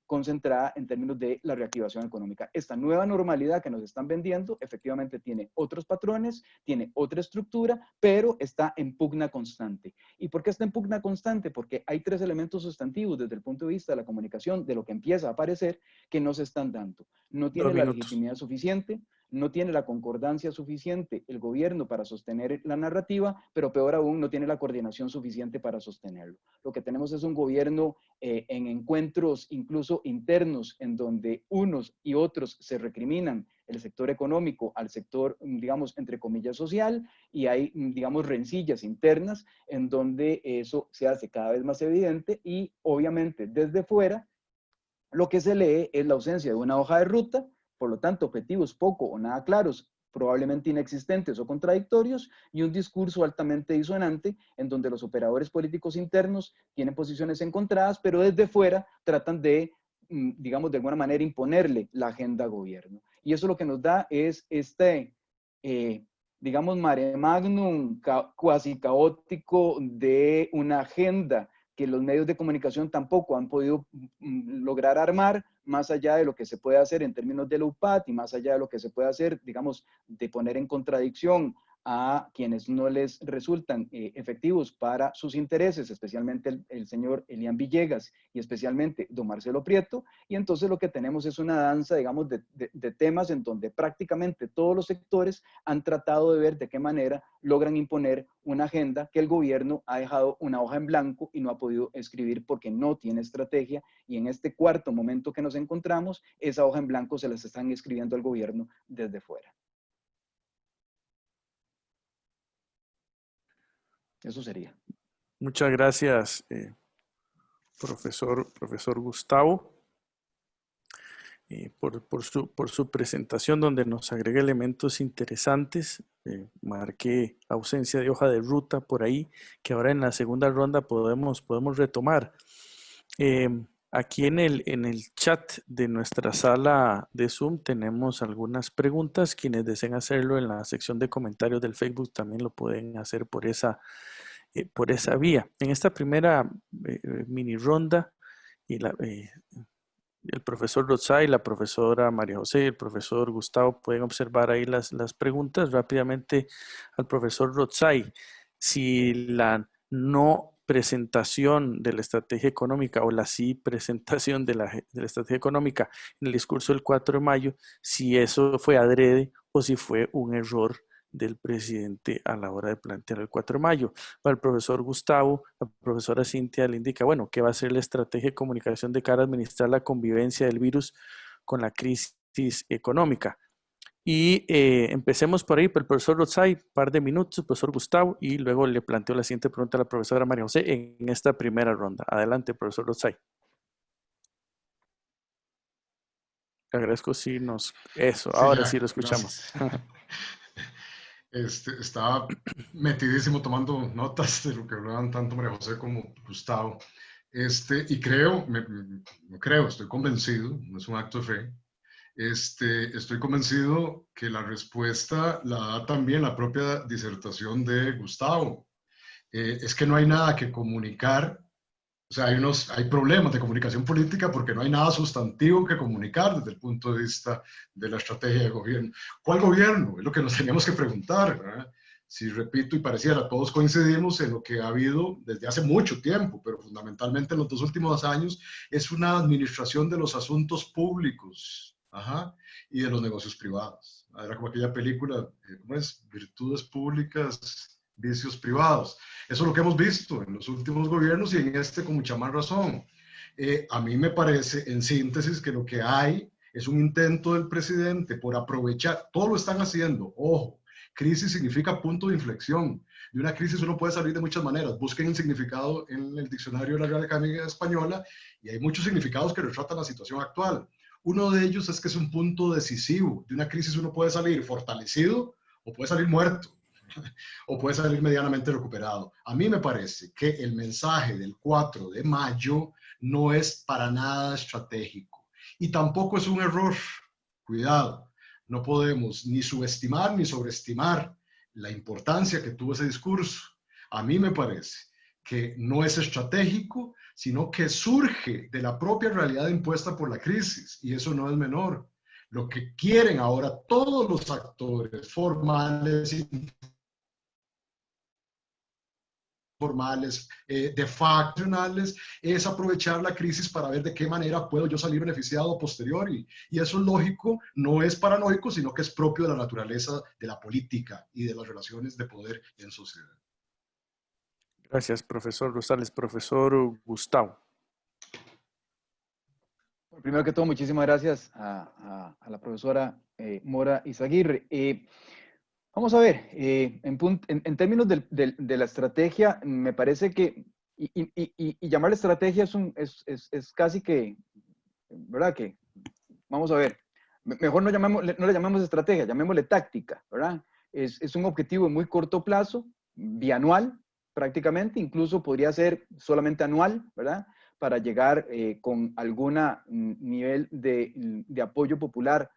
concentrada en términos de la reactivación económica. Esta nueva normalidad que nos están vendiendo efectivamente tiene otros patrones, tiene otra estructura, pero está en pugna constante. ¿Y por qué está en pugna constante? Porque hay 3 elementos sustantivos desde el punto de vista de la comunicación, de lo que empieza a aparecer, que no se están dando. No tiene la legitimidad suficiente, no tiene la concordancia suficiente el gobierno para sostener la narrativa, pero peor aún, no tiene la coordinación suficiente para sostenerlo. Lo que tenemos es un gobierno en encuentros incluso internos, en donde unos y otros se recriminan el sector económico al sector, digamos, entre comillas, social, y hay, digamos, rencillas internas en donde eso se hace cada vez más evidente, y obviamente desde fuera lo que se lee es la ausencia de una hoja de ruta, por lo tanto, objetivos poco o nada claros, probablemente inexistentes o contradictorios, y un discurso altamente disonante en donde los operadores políticos internos tienen posiciones encontradas, pero desde fuera tratan de, digamos, de alguna manera imponerle la agenda al gobierno. Y eso lo que nos da es digamos, mare magnum cuasi caótico de una agenda que los medios de comunicación tampoco han podido lograr armar, más allá de lo que se puede hacer en términos de la UPAT y más allá de lo que se puede hacer, digamos, de poner en contradicción a quienes no les resultan efectivos para sus intereses, especialmente el señor Elian Villegas y especialmente don Marcelo Prieto. Y entonces lo que tenemos es una danza, digamos, de temas en donde prácticamente todos los sectores han tratado de ver de qué manera logran imponer una agenda que el gobierno ha dejado una hoja en blanco y no ha podido escribir porque no tiene estrategia, y en este cuarto momento que nos encontramos, esa hoja en blanco se las están escribiendo al gobierno desde fuera. Eso sería. Muchas gracias, profesor Gustavo, por su presentación, donde nos agrega elementos interesantes. Marqué ausencia de hoja de ruta por ahí, que ahora en la segunda ronda podemos retomar. Aquí en el chat de nuestra sala de Zoom tenemos algunas preguntas. Quienes deseen hacerlo en la sección de comentarios del Facebook también lo pueden hacer por esa vía. En esta primera mini ronda, el profesor Rotzai, la profesora María José y el profesor Gustavo pueden observar ahí las preguntas. Rápidamente al profesor Rotzai, si la no presentación de la estrategia económica o la sí presentación de la estrategia económica en el discurso del 4 de mayo, si eso fue adrede o si fue un error del presidente a la hora de plantear el 4 de mayo. Para el profesor Gustavo, la profesora Cintia le indica, bueno, ¿qué va a ser la estrategia de comunicación de cara a administrar la convivencia del virus con la crisis económica? Y empecemos por ahí, por el profesor Rotzai, un par de minutos, el profesor Gustavo, y luego le planteo la siguiente pregunta a la profesora María José en esta primera ronda. Adelante, profesor Rotzai. Le agradezco si nos... Eso, sí, ahora ya, sí lo escuchamos. Estaba metidísimo tomando notas de lo que hablaban tanto María José como Gustavo. Y creo, estoy convencido, no es un acto de fe, estoy convencido que la respuesta la da también la propia disertación de Gustavo. Es que no hay nada que comunicar, o sea, hay problemas de comunicación política porque no hay nada sustantivo que comunicar desde el punto de vista de la estrategia de gobierno. ¿Cuál gobierno? Es lo que nos teníamos que preguntar, ¿verdad? Si repito y pareciera, todos coincidimos en lo que ha habido desde hace mucho tiempo, pero fundamentalmente en los 2 últimos años, es una administración de los asuntos públicos. Ajá, y de los negocios privados. Era como aquella película, ¿cómo es? Virtudes públicas, vicios privados. Eso es lo que hemos visto en los últimos gobiernos y en con mucha más razón. A mí me parece, en síntesis, que lo que hay es un intento del presidente por aprovechar, todo lo están haciendo, ojo, crisis significa punto de inflexión. De una crisis uno puede salir de muchas maneras. Busquen el significado en el diccionario de la Real Academia Española y hay muchos significados que retratan la situación actual. Uno de ellos es que es un punto decisivo. De una crisis uno puede salir fortalecido o puede salir muerto o puede salir medianamente recuperado. A mí me parece que el mensaje del 4 de mayo no es para nada estratégico y tampoco es un error. Cuidado, no podemos ni subestimar ni sobreestimar la importancia que tuvo ese discurso. A mí me parece que no es estratégico, sino que surge de la propia realidad impuesta por la crisis, y eso no es menor. Lo que quieren ahora todos los actores formales, informales, de facto, es aprovechar la crisis para ver de qué manera puedo yo salir beneficiado a posteriori. Y eso es lógico, no es paranoico, sino que es propio de la naturaleza de la política y de las relaciones de poder en sociedad. Gracias, profesor Rosales. Profesor Gustavo. Primero que todo, muchísimas gracias a la profesora Mora Izaguirre. Vamos a ver, en términos de la estrategia, me parece que, y llamarle estrategia es casi que, ¿verdad? Que, vamos a ver, mejor no le llamemos estrategia, llamémosle táctica, ¿verdad? Es un objetivo de muy corto plazo, bianual prácticamente, incluso podría ser solamente anual, ¿verdad? Para llegar con algún nivel de apoyo popular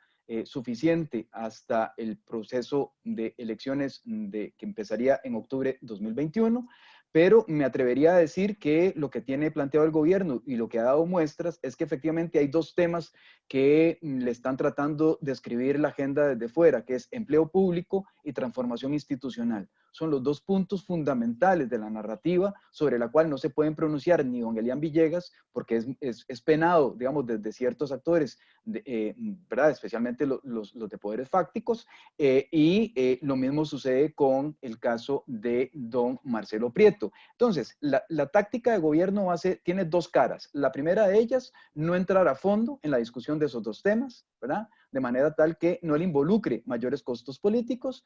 suficiente hasta el proceso de elecciones que empezaría en octubre de 2021, pero me atrevería a decir que lo que tiene planteado el gobierno y lo que ha dado muestras es que efectivamente hay 2 temas que le están tratando de escribir la agenda desde fuera, que es empleo público y transformación institucional. Son los 2 puntos fundamentales de la narrativa sobre la cual no se pueden pronunciar ni don Elian Villegas, porque es penado, digamos, desde ciertos actores, ¿verdad? Especialmente los de poderes fácticos, y lo mismo sucede con el caso de don Marcelo Prieto. Entonces, la táctica de gobierno tiene 2 caras. La primera de ellas, no entrar a fondo en la discusión de esos 2 temas, ¿verdad? De manera tal que no le involucre mayores costos políticos,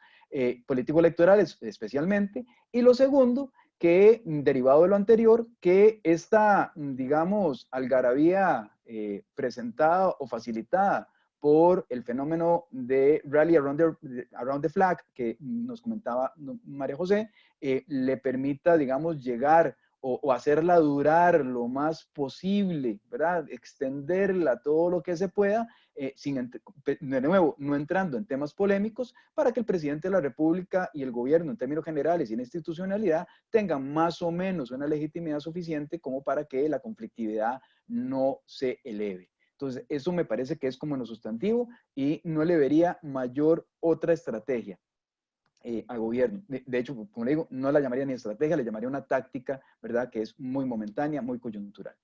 político-electorales especialmente. Y lo segundo, que, derivado de lo anterior, que esta, digamos, algarabía presentada o facilitada por el fenómeno de Rally Around the Flag, que nos comentaba María José, le permita, digamos, llegar o hacerla durar lo más posible, ¿verdad? Extenderla todo lo que se pueda, de nuevo, no entrando en temas polémicos, para que el presidente de la República y el gobierno, en términos generales y en institucionalidad, tengan más o menos una legitimidad suficiente como para que la conflictividad no se eleve. Entonces, eso me parece que es como en lo sustantivo y no le vería mayor otra estrategia al gobierno. De hecho, como le digo, no la llamaría ni estrategia, le llamaría una táctica, ¿verdad? Que es muy momentánea, muy coyuntural.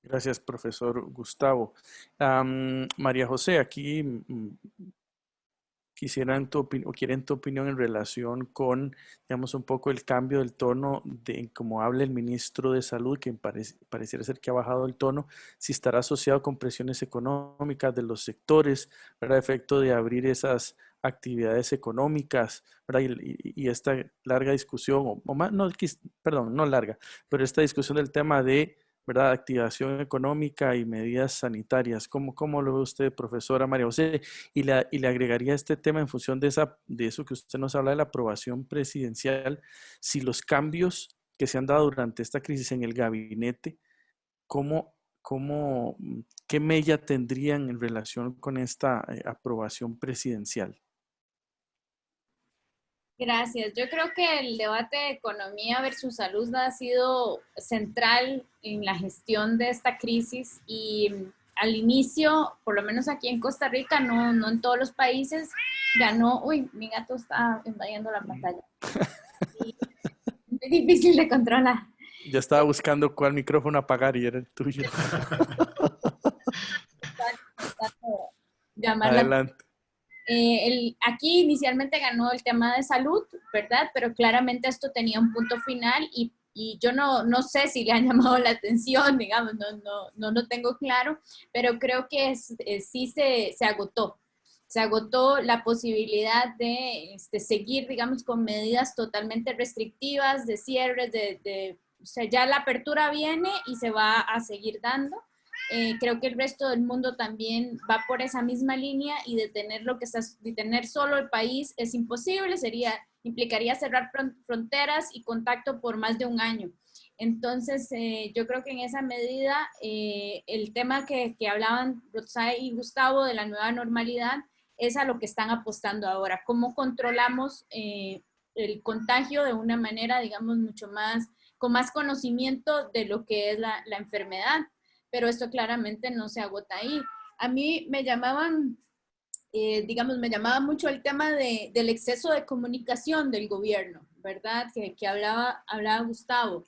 Gracias, profesor Gustavo. María José, aquí quieren tu opinión en relación con, digamos, un poco el cambio del tono de cómo habla el ministro de Salud, que pareciera ser que ha bajado el tono, si estará asociado con presiones económicas de los sectores, ¿verdad? Efecto de abrir esas actividades económicas, ¿verdad? Y esta larga discusión, o más, no, perdón, no larga, pero esta discusión del tema de, ¿verdad?, activación económica y medidas sanitarias. ¿Cómo lo ve usted, profesora María José? Y le agregaría este tema en función de eso que usted nos habla de la aprobación presidencial, si los cambios que se han dado durante esta crisis en el gabinete, ¿qué mella tendrían en relación con esta aprobación presidencial? Gracias. Yo creo que el debate de economía versus salud ha sido central en la gestión de esta crisis y al inicio, por lo menos aquí en Costa Rica, no en todos los países, ganó, uy, mi gato está invadiendo la pantalla. Y es difícil de controlar. Ya estaba buscando cuál micrófono apagar y era el tuyo. Adelante. Aquí inicialmente ganó el tema de salud, ¿verdad? Pero claramente esto tenía un punto final y yo no sé si le han llamado la atención, digamos, no lo tengo claro, pero creo que sí se agotó. Se agotó la posibilidad de seguir, digamos, con medidas totalmente restrictivas, de cierres, o sea, ya la apertura viene y se va a seguir dando. Creo que el resto del mundo también va por esa misma línea y detener solo el país es imposible, implicaría cerrar fronteras y contacto por más de un año. Entonces, yo creo que en esa medida, el tema que hablaban Rotzai y Gustavo de la nueva normalidad es a lo que están apostando ahora. ¿Cómo controlamos el contagio de una manera, digamos, con más conocimiento de lo que es la enfermedad? Pero esto claramente no se agota ahí. A mí me me llamaba mucho el tema del exceso de comunicación del gobierno, ¿verdad? Que hablaba Gustavo.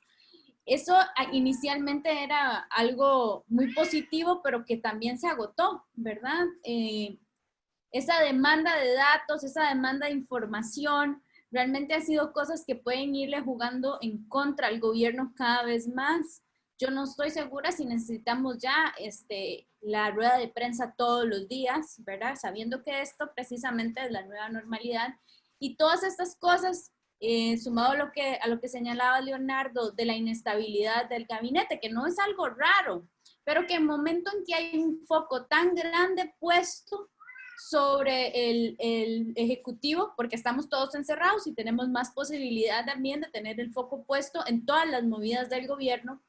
Eso inicialmente era algo muy positivo, pero que también se agotó, ¿verdad? Esa demanda de datos, esa demanda de información, realmente han sido cosas que pueden irle jugando en contra al gobierno cada vez más. Yo no estoy segura si necesitamos ya la rueda de prensa todos los días, ¿verdad? Sabiendo que esto precisamente es la nueva normalidad. Y todas estas cosas, sumado a lo que señalaba Leonardo de la inestabilidad del gabinete, que no es algo raro, pero que en el momento en que hay un foco tan grande puesto sobre el ejecutivo, porque estamos todos encerrados y tenemos más posibilidad también de tener el foco puesto en todas las movidas del gobierno,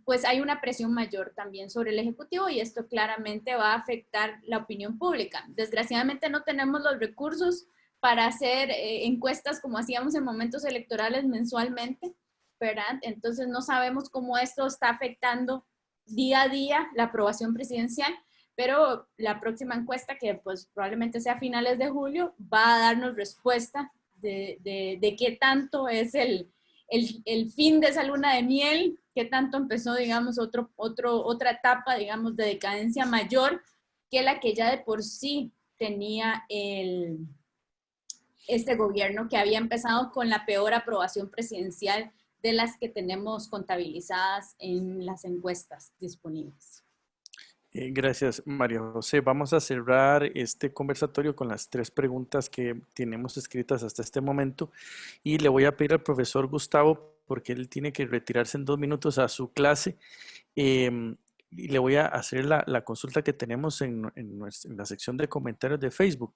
pues hay una presión mayor también sobre el ejecutivo y esto claramente va a afectar la opinión pública. Desgraciadamente no tenemos los recursos para hacer encuestas como hacíamos en momentos electorales mensualmente, ¿verdad? Entonces no sabemos cómo esto está afectando día a día la aprobación presidencial, pero la próxima encuesta, que pues probablemente sea a finales de julio, va a darnos respuesta de qué tanto es el fin de esa luna de miel, qué tanto empezó, digamos, otra etapa, digamos, de decadencia mayor que la que ya de por sí tenía este gobierno, que había empezado con la peor aprobación presidencial de las que tenemos contabilizadas en las encuestas disponibles. Gracias, María José. Vamos a cerrar este conversatorio con las 3 preguntas que tenemos escritas hasta este momento y le voy a pedir al profesor Gustavo, porque él tiene que retirarse en 2 minutos a su clase, y le voy a hacer la consulta que tenemos en la sección de comentarios de Facebook.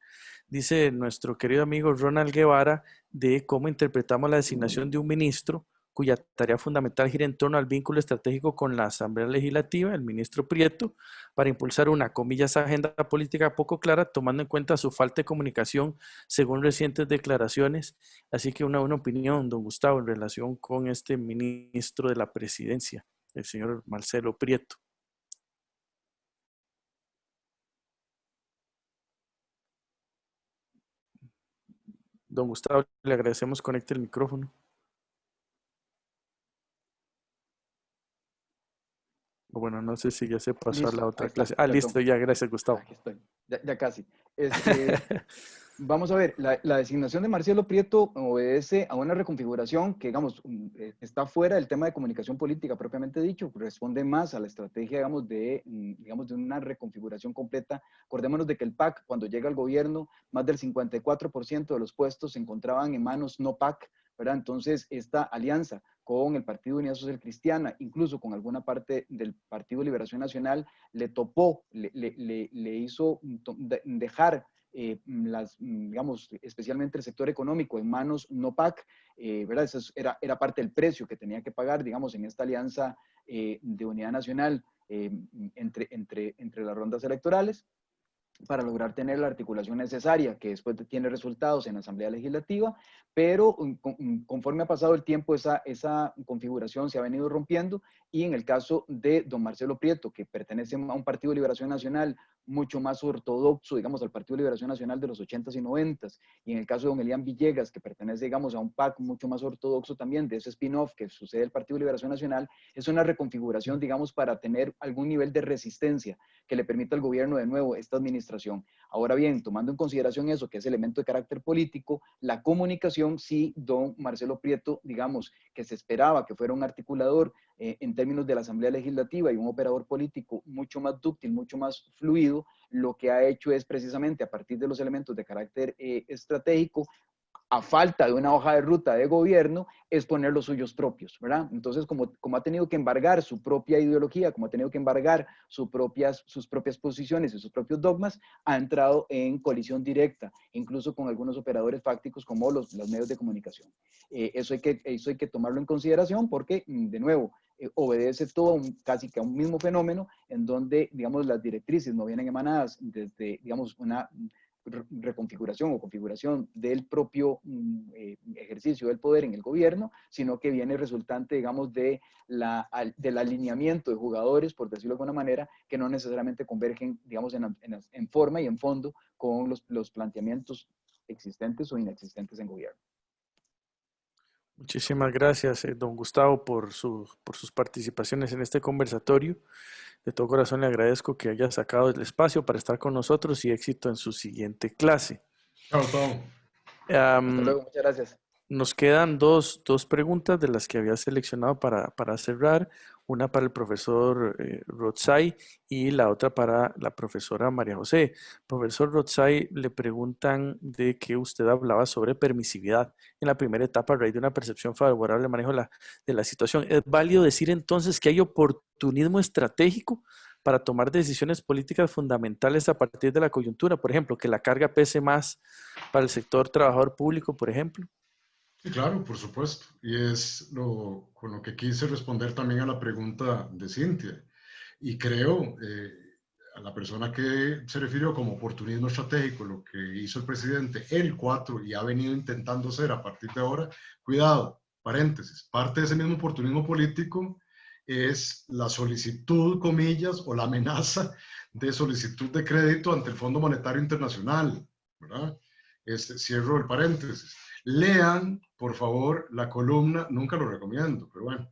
Dice nuestro querido amigo Ronald Guevara de cómo interpretamos la designación de un ministro cuya tarea fundamental gira en torno al vínculo estratégico con la Asamblea Legislativa, el ministro Prieto, para impulsar una, comillas, agenda política poco clara, tomando en cuenta su falta de comunicación según recientes declaraciones. Así que una opinión, don Gustavo, en relación con este ministro de la Presidencia, el señor Marcelo Prieto. Don Gustavo, le agradecemos, conecte el micrófono. Bueno, no sé si ya se pasó Listo, a la otra ahí está, clase. perdón. Listo, ya, gracias, Gustavo. Aquí estoy, ya casi. Vamos a ver, la designación de Marcelo Prieto obedece a una reconfiguración que, digamos, está fuera del tema de comunicación política propiamente dicho, responde más a la estrategia, digamos, de una reconfiguración completa. Acordémonos de que el PAC, cuando llega al gobierno, más del 54% de los puestos se encontraban en manos no PAC, ¿verdad? Entonces, esta alianza con el Partido Unidad Social Cristiana, incluso con alguna parte del Partido Liberación Nacional, le topó, le hizo dejar digamos, especialmente el sector económico en manos no PAC, ¿verdad? Eso era parte del precio que tenía que pagar, digamos, en esta alianza de unidad nacional entre las rondas electorales, para lograr tener la articulación necesaria, que después tiene resultados en la Asamblea Legislativa, pero conforme ha pasado el tiempo, esa configuración se ha venido rompiendo, y en el caso de don Marcelo Prieto, que pertenece a un Partido de Liberación Nacional mucho más ortodoxo, digamos, al Partido de Liberación Nacional de los 80s y 90s, y en el caso de don Elian Villegas, que pertenece, digamos, a un PAC mucho más ortodoxo también, de ese spin-off que sucede el Partido de Liberación Nacional, es una reconfiguración, digamos, para tener algún nivel de resistencia que le permita al gobierno, de nuevo, esta administración. Ahora bien, tomando en consideración eso, que es elemento de carácter político, la comunicación, sí, don Marcelo Prieto, digamos, que se esperaba que fuera un articulador en términos de la Asamblea Legislativa y un operador político mucho más dúctil, mucho más fluido, lo que ha hecho es precisamente a partir de los elementos de carácter estratégico, a falta de una hoja de ruta de gobierno, es poner los suyos propios, ¿verdad? Entonces, como ha tenido que embargar su propia ideología, como ha tenido que embargar sus propias posiciones y sus propios dogmas, ha entrado en colisión directa, incluso con algunos operadores fácticos como los medios de comunicación. Eso hay que tomarlo en consideración porque, de nuevo, obedece todo casi que a un mismo fenómeno en donde, digamos, las directrices no vienen emanadas desde, digamos, una reconfiguración o configuración del propio ejercicio del poder en el gobierno, sino que viene resultante, digamos, del alineamiento de jugadores, por decirlo de alguna manera, que no necesariamente convergen, digamos, en forma y en fondo con los planteamientos existentes o inexistentes en gobierno. Muchísimas gracias, don Gustavo, por sus participaciones en este conversatorio. De todo corazón le agradezco que haya sacado el espacio para estar con nosotros y éxito en su siguiente clase. Chao, Tom. Hasta luego, muchas gracias. Nos quedan dos preguntas de las que había seleccionado para cerrar. Una para el profesor Rotzai y la otra para la profesora María José. Profesor Rotzai, le preguntan de que usted hablaba sobre permisividad en la primera etapa a raíz de una percepción favorable al manejo de la situación. ¿Es válido decir entonces que hay oportunismo estratégico para tomar decisiones políticas fundamentales a partir de la coyuntura? Por ejemplo, que la carga pese más para el sector trabajador público, por ejemplo. Sí, claro, por supuesto. Y es con lo que quise responder también a la pregunta de Cintia. Y creo, a la persona que se refirió como oportunismo estratégico, lo que hizo el presidente el 4 y ha venido intentando hacer a partir de ahora, cuidado, paréntesis, parte de ese mismo oportunismo político es la solicitud, comillas, o la amenaza de solicitud de crédito ante el Fondo Monetario Internacional, ¿verdad? Cierro el paréntesis. Lean, por favor, la columna, nunca lo recomiendo, pero bueno,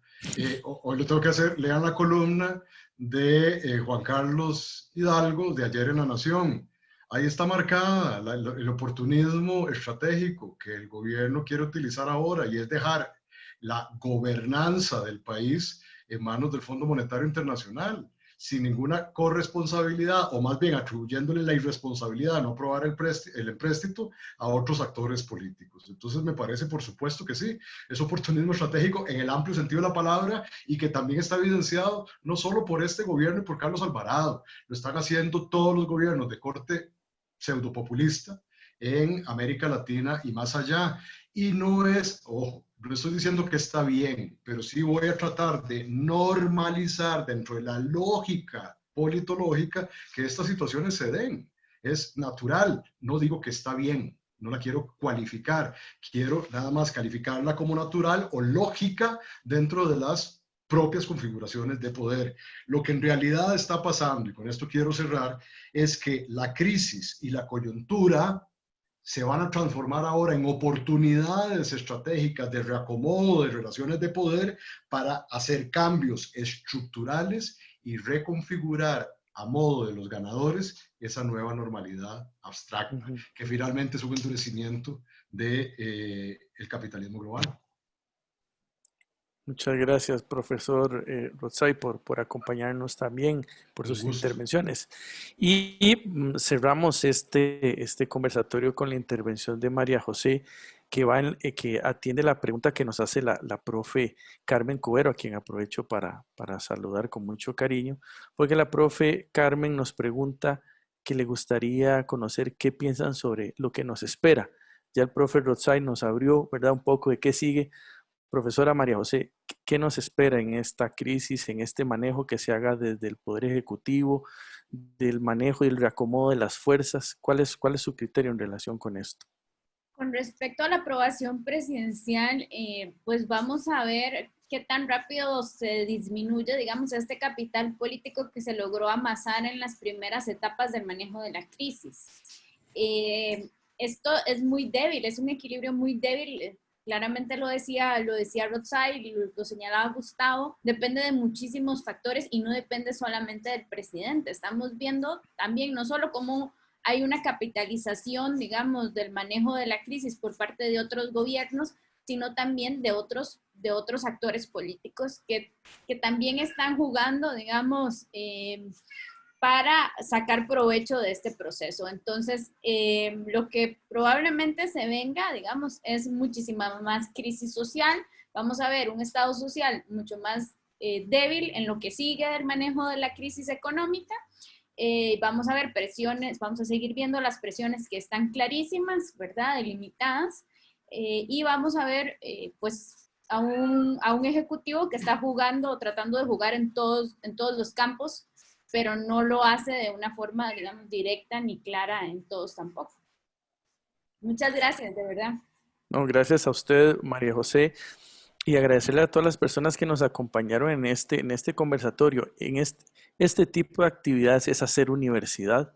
hoy lo tengo que hacer, lean la columna de Juan Carlos Hidalgo de ayer en La Nación. Ahí está marcada el oportunismo estratégico que el gobierno quiere utilizar ahora, y es dejar la gobernanza del país en manos del Fondo Monetario Internacional. sin ninguna corresponsabilidad, o más bien atribuyéndole la irresponsabilidad de no aprobar el empréstito a otros actores políticos. Entonces me parece, por supuesto que sí, es oportunismo estratégico en el amplio sentido de la palabra, y que también está evidenciado no solo por este gobierno y por Carlos Alvarado, lo están haciendo todos los gobiernos de corte pseudopopulista en América Latina y más allá. Y no es, ojo, no estoy diciendo que está bien, pero sí voy a tratar de normalizar dentro de la lógica politológica que estas situaciones se den. Es natural, no digo que está bien, no la quiero cualificar, quiero nada más calificarla como natural o lógica dentro de las propias configuraciones de poder. Lo que en realidad está pasando, y con esto quiero cerrar, es que la crisis y la coyuntura se van a transformar ahora en oportunidades estratégicas de reacomodo de relaciones de poder para hacer cambios estructurales y reconfigurar a modo de los ganadores esa nueva normalidad abstracta, que finalmente es un endurecimiento del capitalismo global. Muchas gracias, profesor Rotzai, por acompañarnos también, por sus intervenciones. Y cerramos este conversatorio con la intervención de María José, que atiende la pregunta que nos hace la profe Carmen Cubero, a quien aprovecho para saludar con mucho cariño, porque la profe Carmen nos pregunta que le gustaría conocer qué piensan sobre lo que nos espera. Ya el profe Rotzai nos abrió, ¿verdad?, un poco de qué sigue. Profesora María José, ¿qué nos espera en esta crisis, en este manejo que se haga desde el Poder Ejecutivo, del manejo y el reacomodo de las fuerzas? ¿Cuál es su criterio en relación con esto? Con respecto a la aprobación presidencial, pues vamos a ver qué tan rápido se disminuye, digamos, este capital político que se logró amasar en las primeras etapas del manejo de la crisis. Esto es muy débil, es un equilibrio muy débil. Claramente lo decía Rotzai, lo señalaba Gustavo, depende de muchísimos factores y no depende solamente del presidente. Estamos viendo también no solo cómo hay una capitalización, digamos, del manejo de la crisis por parte de otros gobiernos, sino también de otros actores políticos que también están jugando, digamos, para sacar provecho de este proceso. Entonces, lo que probablemente se venga, digamos, es muchísima más crisis social. Vamos a ver un estado social mucho más débil en lo que sigue del manejo de la crisis económica. Vamos a ver presiones, vamos a seguir viendo las presiones que están clarísimas, ¿verdad?, delimitadas. Y vamos a ver, pues, a un ejecutivo que está jugando, tratando de jugar en todos los campos, pero no lo hace de una forma, digamos, directa ni clara en todos tampoco. Muchas gracias, de verdad. No, gracias a usted, María José, y agradecerle a todas las personas que nos acompañaron en este conversatorio. En este tipo de actividades es hacer universidad.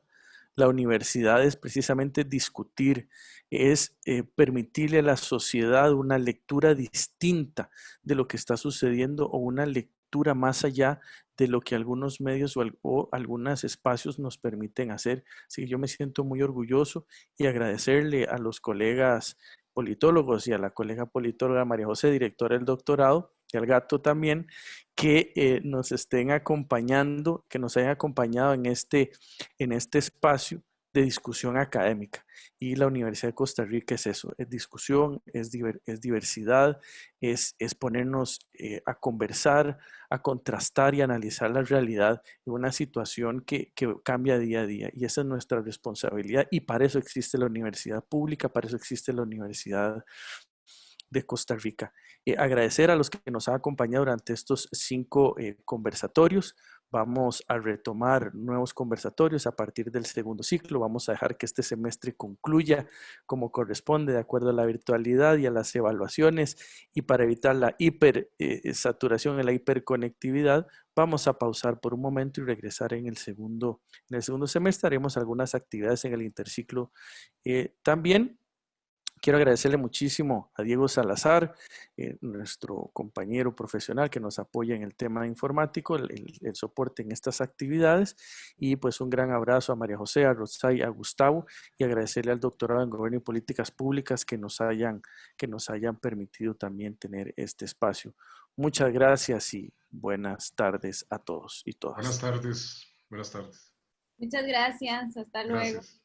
La universidad es precisamente discutir, es permitirle a la sociedad una lectura distinta de lo que está sucediendo o una lectura más allá de lo que algunos medios o algunos espacios nos permiten hacer. Así que yo me siento muy orgulloso y agradecerle a los colegas politólogos y a la colega politóloga María José, directora del doctorado, y al gato también, que nos estén acompañando, que nos hayan acompañado en este espacio de discusión académica. Y la Universidad de Costa Rica es eso, es discusión, es diversidad, es ponernos a conversar, a contrastar y analizar la realidad de una situación que cambia día a día. Y esa es nuestra responsabilidad y para eso existe la universidad pública, para eso existe la Universidad de Costa Rica. Agradecer a los que nos han acompañado durante estos 5 conversatorios. Vamos a retomar nuevos conversatorios a partir del segundo ciclo. Vamos a dejar que este semestre concluya como corresponde de acuerdo a la virtualidad y a las evaluaciones, y para evitar la hipersaturación y la hiperconectividad, vamos a pausar por un momento y regresar en el segundo semestre. Haremos algunas actividades en el interciclo también, Quiero agradecerle muchísimo a Diego Salazar, nuestro compañero profesional que nos apoya en el tema informático, el soporte en estas actividades, y pues un gran abrazo a María José, a Rosay, a Gustavo, y agradecerle al doctorado en Gobierno y Políticas Públicas que nos hayan permitido también tener este espacio. Muchas gracias y buenas tardes a todos y todas. Buenas tardes. Buenas tardes. Muchas gracias. Hasta luego. Gracias.